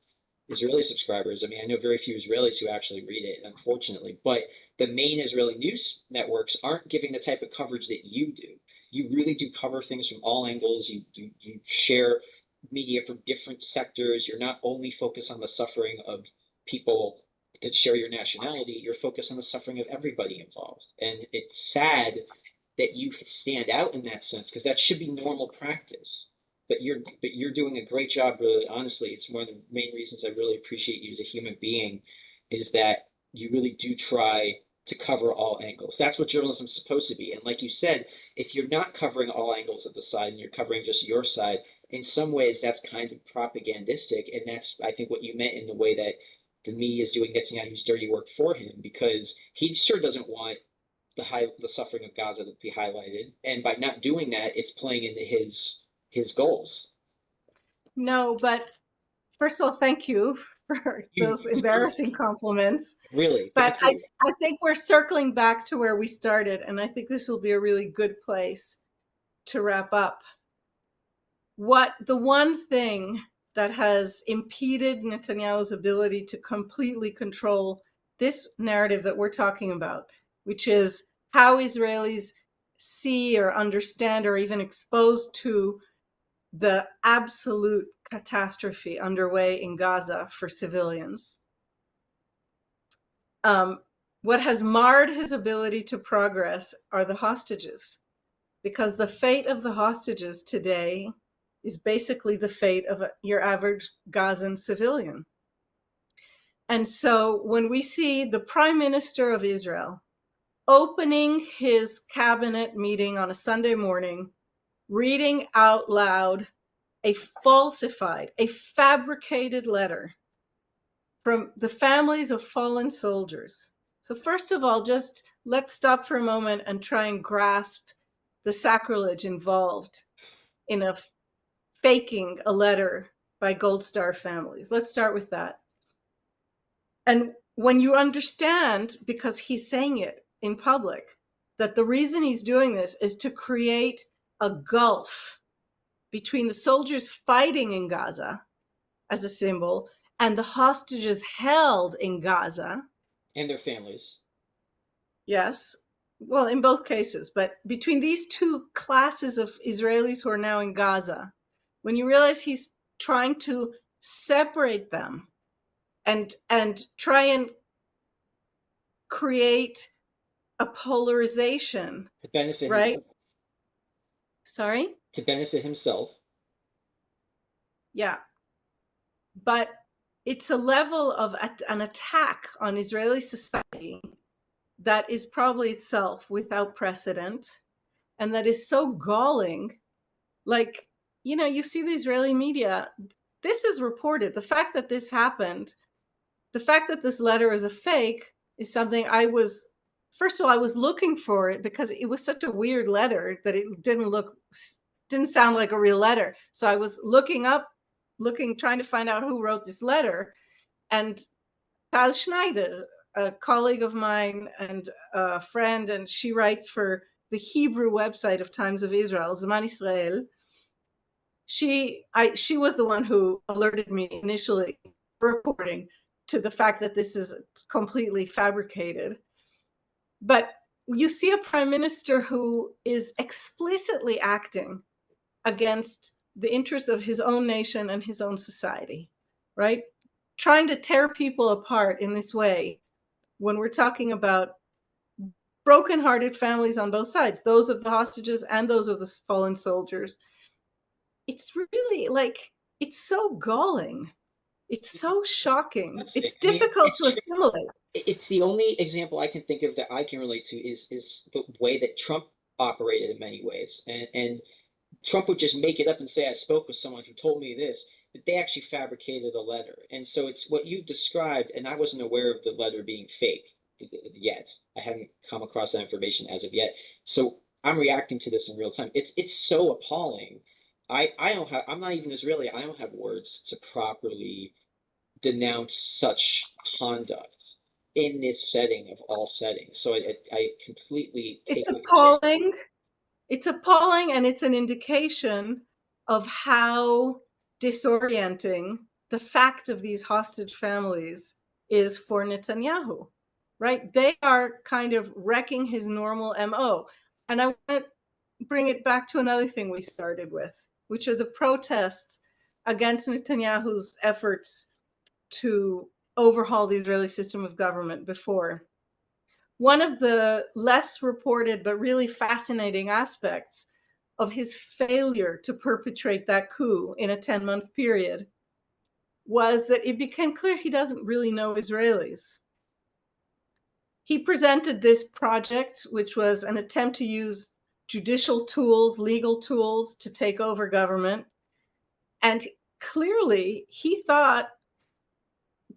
Israeli subscribers. I mean, I know very few Israelis who actually read it, unfortunately. But the main Israeli news networks aren't giving the type of coverage that you do. You really do cover things from all angles. You share media from different sectors. You're not only focused on the suffering of people that share your nationality, you're focused on the suffering of everybody involved. And it's sad that you stand out in that sense, because that should be normal practice. But you're doing a great job, really. Honestly, it's one of the main reasons I really appreciate you as a human being, is that you really do try to cover all angles. That's what journalism is supposed to be. And like you said, if you're not covering all angles of the side and you're covering just your side, in some ways that's kind of propagandistic. And that's, I think, what you meant in the way that the media is doing Netanyahu's dirty work for him, because he sure doesn't want the suffering of Gaza to be highlighted. And by not doing that, it's playing into his goals. No, but first of all, thank you for those embarrassing compliments. Really? But I think we're circling back to where we started, and I think this will be a really good place to wrap up. The one thing that has impeded Netanyahu's ability to completely control this narrative that we're talking about, which is how Israelis see or understand or even exposed to the absolute catastrophe underway in Gaza for civilians. What has marred his ability to progress are the hostages, because the fate of the hostages today is basically the fate of your average Gazan civilian. And so when we see the Prime Minister of Israel opening his cabinet meeting on a Sunday morning, reading out loud a fabricated letter from the families of fallen soldiers. So first of all, just let's stop for a moment and try and grasp the sacrilege involved in faking a letter by Gold Star families. Let's start with that. And when you understand, because he's saying it in public, that the reason he's doing this is to create a gulf between the soldiers fighting in Gaza as a symbol and the hostages held in Gaza. And their families. Yes. Well, in both cases. But between these two classes of Israelis who are now in Gaza, when you realize he's trying to separate them and try and create a polarization. To benefit right? himself. Sorry? To benefit himself. Yeah. But it's a level of an attack on Israeli society that is probably itself without precedent. and that is so galling. Like, you see the Israeli media, this is reported. The fact that this happened, the fact that this letter is a fake is something first of all, I was looking for it because it was such a weird letter that it didn't sound like a real letter. So I was trying to find out who wrote this letter. And Tal Schneider, a colleague of mine and a friend, and she writes for the Hebrew website of Times of Israel, Zman Israel. She was the one who alerted me initially reporting to the fact that this is completely fabricated. But you see a prime minister who is explicitly acting against the interests of his own nation and his own society, right? Trying to tear people apart in this way when we're talking about broken-hearted families on both sides, those of the hostages and those of the fallen soldiers. It's really it's so galling. It's so shocking. It's difficult to assimilate. It's the only example I can think of that I can relate to is the way that Trump operated in many ways. And Trump would just make it up and say, I spoke with someone who told me this, but they actually fabricated a letter. And so it's what you've described, and I wasn't aware of the letter being fake yet. I haven't come across that information as of yet. So I'm reacting to this in real time. It's so appalling. I'm not even Israeli. I don't have words to properly denounce such conduct in this setting of all settings. So I completely take It's appalling. It's appalling, and it's an indication of how disorienting the fact of these hostage families is for Netanyahu, right? They are kind of wrecking his normal MO. And I want to bring it back to another thing we started with, which are the protests against Netanyahu's efforts to overhaul the Israeli system of government before. One of the less reported but really fascinating aspects of his failure to perpetrate that coup in a 10-month period was that it became clear he doesn't really know Israelis. He presented this project, which was an attempt to use judicial tools, legal tools, to take over government. And clearly, he thought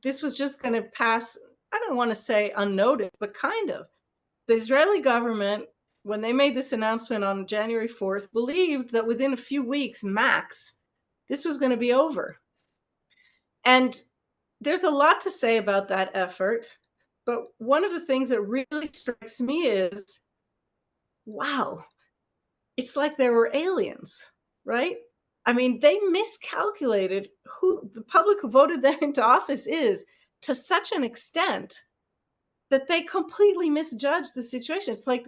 this was just going to pass, I don't want to say unnoticed, but kind of. The Israeli government, when they made this announcement on January 4th, believed that within a few weeks, max, this was going to be over. And there's a lot to say about that effort. But one of the things that really strikes me is, wow, it's like there were aliens, right? I mean, they miscalculated who the public who voted them into office is to such an extent that they completely misjudged the situation. It's like,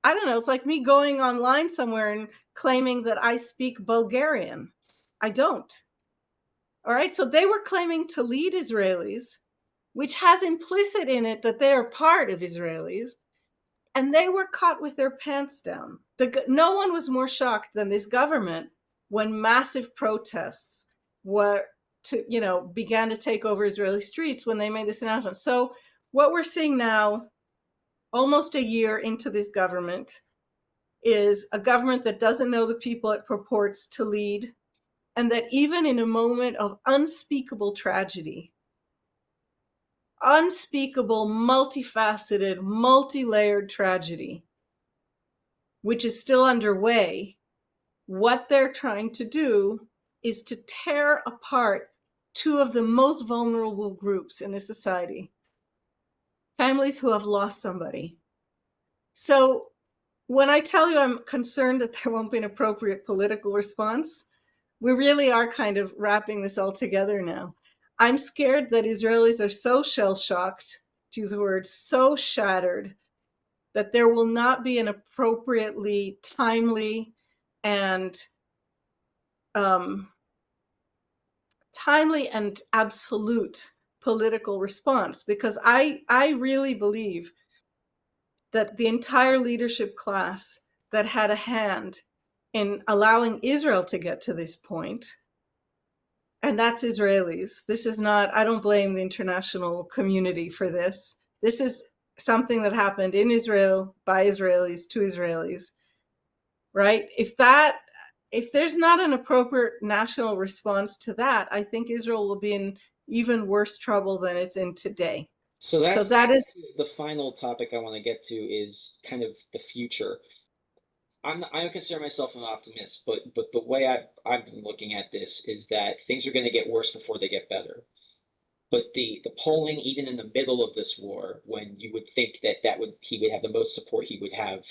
I don't know, it's like me going online somewhere and claiming that I speak Bulgarian. I don't. All right, so they were claiming to lead Israelis, which has implicit in it that they are part of Israelis, and they were caught with their pants down. No one was more shocked than this government when massive protests began to take over Israeli streets when they made this announcement. So what we're seeing now, almost a year into this government, is a government that doesn't know the people it purports to lead, and that even in a moment of unspeakable tragedy, unspeakable, multifaceted, multi-layered tragedy, which is still underway, what they're trying to do is to tear apart two of the most vulnerable groups in this society, families who have lost somebody. So when I tell you I'm concerned that there won't be an appropriate political response, we really are kind of wrapping this all together now. I'm scared that Israelis are so shell-shocked, to use the word, so shattered, that there will not be an appropriately timely and absolute political response, because I really believe that the entire leadership class that had a hand in allowing Israel to get to this point, and that's Israelis. This is not, I don't blame the international community for this. This is something that happened in Israel, by Israelis, to Israelis. right? If there's not an appropriate national response to that, I think Israel will be in even worse trouble than it's in today. So So that's that is, the final topic I want to get to is kind of the future. I don't consider myself an optimist, but the way I've been looking at this is that things are going to get worse before they get better. But the polling, even in the middle of this war, when you would think that he would have the most support he would have,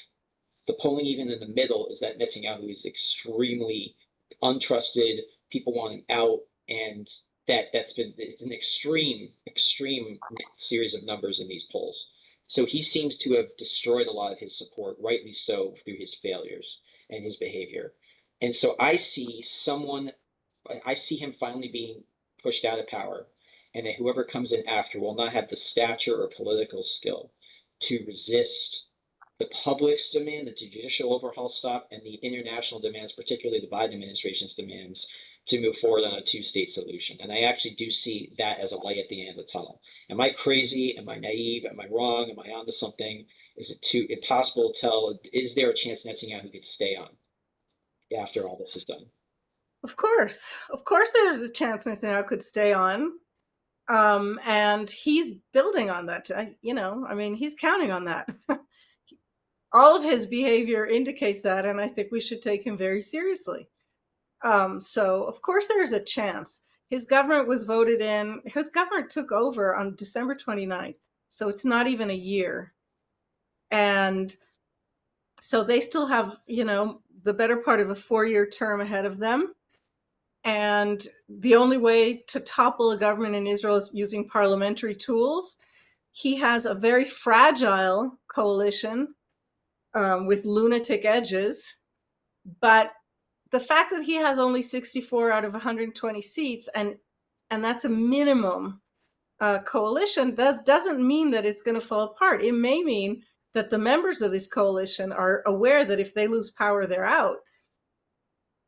the polling even in the middle is that Netanyahu is extremely untrusted. People want him out, and it's an extreme series of numbers in these polls. So he seems to have destroyed a lot of his support, rightly so, through his failures and his behavior. And so I see him finally being pushed out of power, and that whoever comes in after will not have the stature or political skill to resist the public's demand that the judicial overhaul stop and the international demands, particularly the Biden administration's demands, to move forward on a two-state solution. And I actually do see that as a light at the end of the tunnel. Am I crazy? Am I naive? Am I wrong? Am I onto something? Is it too impossible to tell? Is there a chance Netanyahu could stay on after all this is done? of course, there's a chance Netanyahu could stay on. And he's building on that. He's counting on that. All of his behavior indicates that, and I think we should take him very seriously. So, of course, there is a chance. His government was voted in. His government took over on December 29th, so it's not even a year. And so they still have, the better part of a 4-year term ahead of them. And the only way to topple a government in Israel is using parliamentary tools. He has a very fragile coalition with lunatic edges. But the fact that he has only 64 out of 120 seats, and that's a minimum coalition, doesn't mean that it's going to fall apart. It may mean that the members of this coalition are aware that if they lose power, they're out.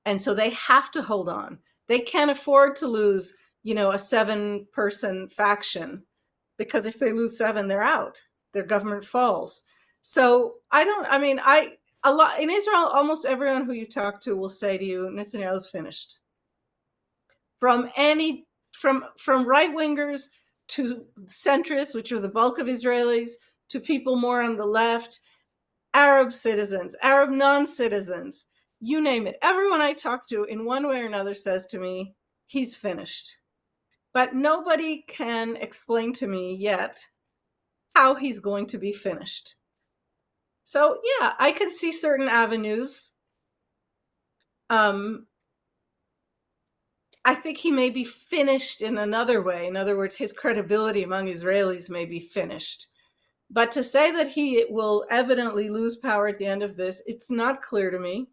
And so they have to hold on. They can't afford to lose, a 7-person faction, because if they lose 7, they're out. Their government falls. So a lot in Israel, almost everyone who you talk to will say to you, Netanyahu's finished. From right wingers to centrists, which are the bulk of Israelis, to people more on the left, Arab citizens, Arab non-citizens, you name it. Everyone I talk to in one way or another says to me, he's finished. But nobody can explain to me yet how he's going to be finished. So yeah, I could see certain avenues. I think he may be finished in another way. In other words, his credibility among Israelis may be finished. But to say that he will evidently lose power at the end of this, it's not clear to me.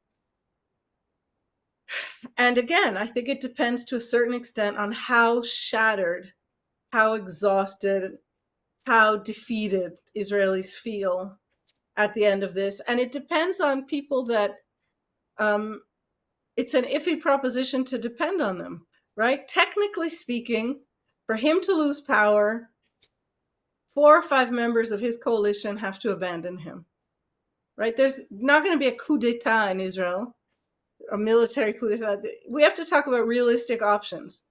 And again, I think it depends to a certain extent on how shattered, how exhausted, how defeated Israelis feel at the end of this. And it depends on people that it's an iffy proposition to depend on them, right? Technically speaking, for him to lose power, 4 or 5 members of his coalition have to abandon him, right? There's not going to be a coup d'etat in Israel, a military coup d'etat. We have to talk about realistic options.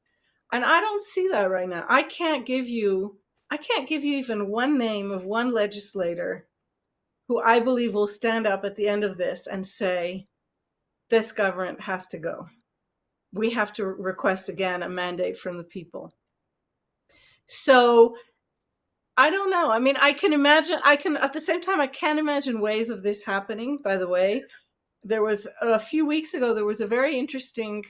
And I don't see that right now. I can't give you even one name of one legislator who I believe will stand up at the end of this and say, this government has to go. We have to request again a mandate from the people. So I don't know. I can imagine, at the same time, I can't imagine ways of this happening, by the way. There was a few weeks ago, there was a very interesting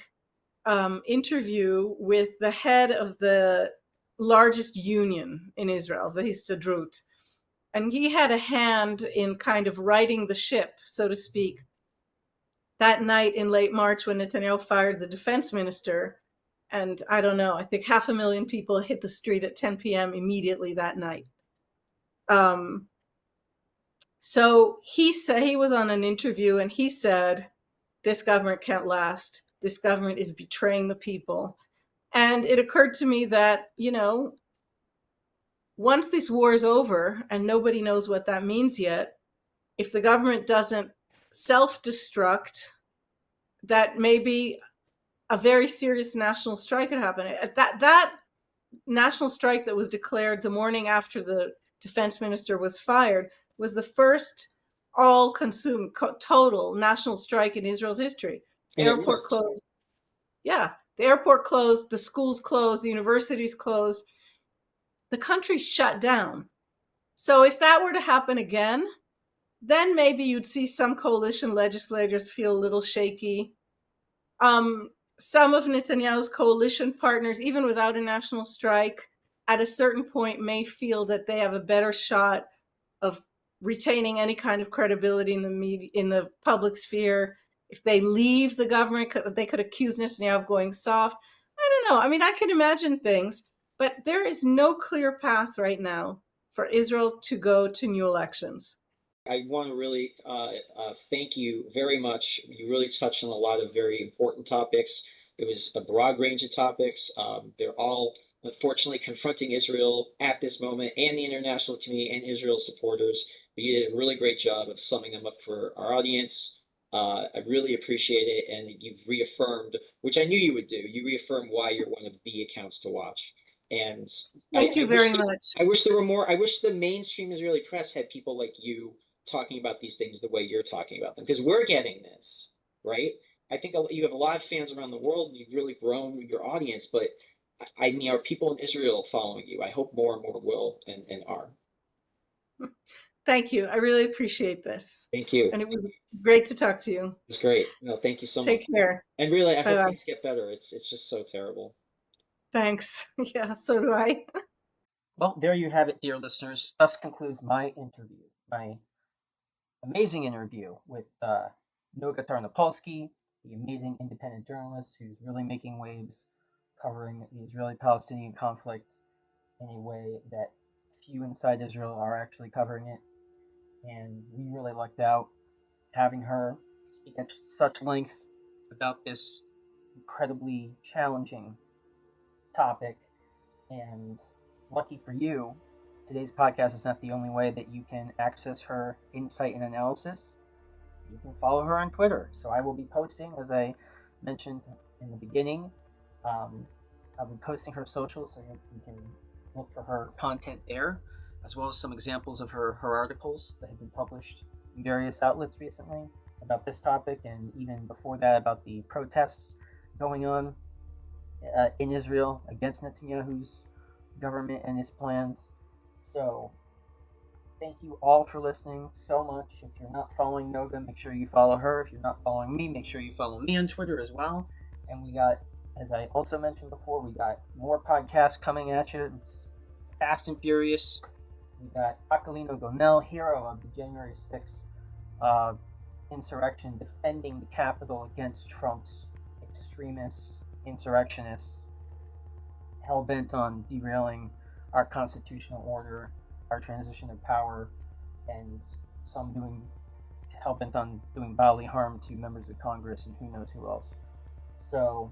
interview with the head of the largest union in Israel, the Histadrut. And he had a hand in kind of righting the ship, so to speak, that night in late March when Netanyahu fired the defense minister. And I don't know, I think 500,000 people hit the street at 10 p.m. immediately that night. So he was on an interview and he said, this government can't last. This government is betraying the people. And it occurred to me that, once this war is over, and nobody knows what that means yet, if the government doesn't self-destruct, that maybe a very serious national strike could happen. That national strike that was declared the morning after the defense minister was fired was the first all-consumed total national strike in Israel's history. The And it airport worked. closed. Yeah, the airport closed, the schools closed, the universities closed. The country shut down. So if that were to happen again, then maybe you'd see some coalition legislators feel a little shaky. Some of Netanyahu's coalition partners, even without a national strike, at a certain point may feel that they have a better shot of retaining any kind of credibility in the media, in the public sphere. If they leave the government, they could accuse Netanyahu of going soft. I don't know. I mean, I can imagine things, but there is no clear path right now for Israel to go to new elections. I want to really thank you very much. You really touched on a lot of very important topics. It was a broad range of topics. They're all unfortunately confronting Israel at this moment and the international community and Israel supporters. But you did a really great job of summing them up for our audience. I really appreciate it. And you've reaffirmed, which I knew you would do, you reaffirmed why you're one of the accounts to watch. And Thank you very much. I wish there were more. I wish the mainstream Israeli press had people like you talking about these things the way you're talking about them, because we're getting this, right? I think you have a lot of fans around the world. You've really grown your audience, but I mean, are people in Israel following you? I hope more and more will and are. Thank you. I really appreciate this. Thank you. And it was great to talk to you. It's great. No, thank you so much. Take care. And really, I hope Bye-bye. things get better. It's just so terrible. Thanks. Yeah, so do I. Well, there you have it, dear listeners. Thus concludes my interview, my amazing interview with Noga Tarnopolsky, the amazing independent journalist who's really making waves covering the Israeli-Palestinian conflict in a way that few inside Israel are actually covering it. And we really lucked out having her speak at such length about this incredibly challenging topic. And lucky for you, today's podcast is not the only way that you can access her insight and analysis. You can follow her on Twitter. So I will be posting, as I mentioned in the beginning, I'll be posting her socials so you can look for her content there, as well as some examples of her articles that have been published in various outlets recently about this topic, and even before that about the protests going on in Israel against Netanyahu's government and his plans. So thank you all for listening so much. If you're not following Noga, make sure you follow her. If you're not following me, make sure you follow me on Twitter as well. And we got, as I also mentioned before, we got more podcasts coming at you. It's fast and furious. We got Aquilino Gonell, hero of the January 6th insurrection, defending the Capitol against Trump's extremist insurrectionists, hell-bent on derailing our constitutional order, our transition of power, and some hell-bent on doing bodily harm to members of Congress and who knows who else. So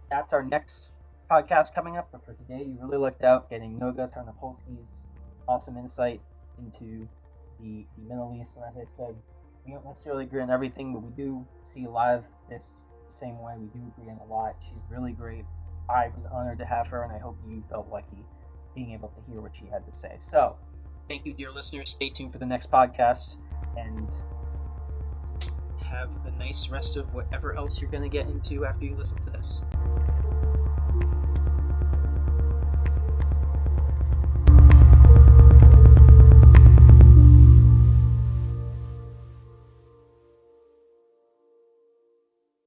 that's our next podcast coming up. But for today, you really lucked out getting Noga Tarnopolsky's awesome insight into the Middle East. And as I said, we don't necessarily agree on everything, but we do see a lot of this the same way. We do agree on a lot. She's really great. I was honored to have her, and I hope you felt lucky being able to hear what she had to say. So, thank you, dear listeners. Stay tuned for the next podcast, and have a nice rest of whatever else you're going to get into after you listen to this.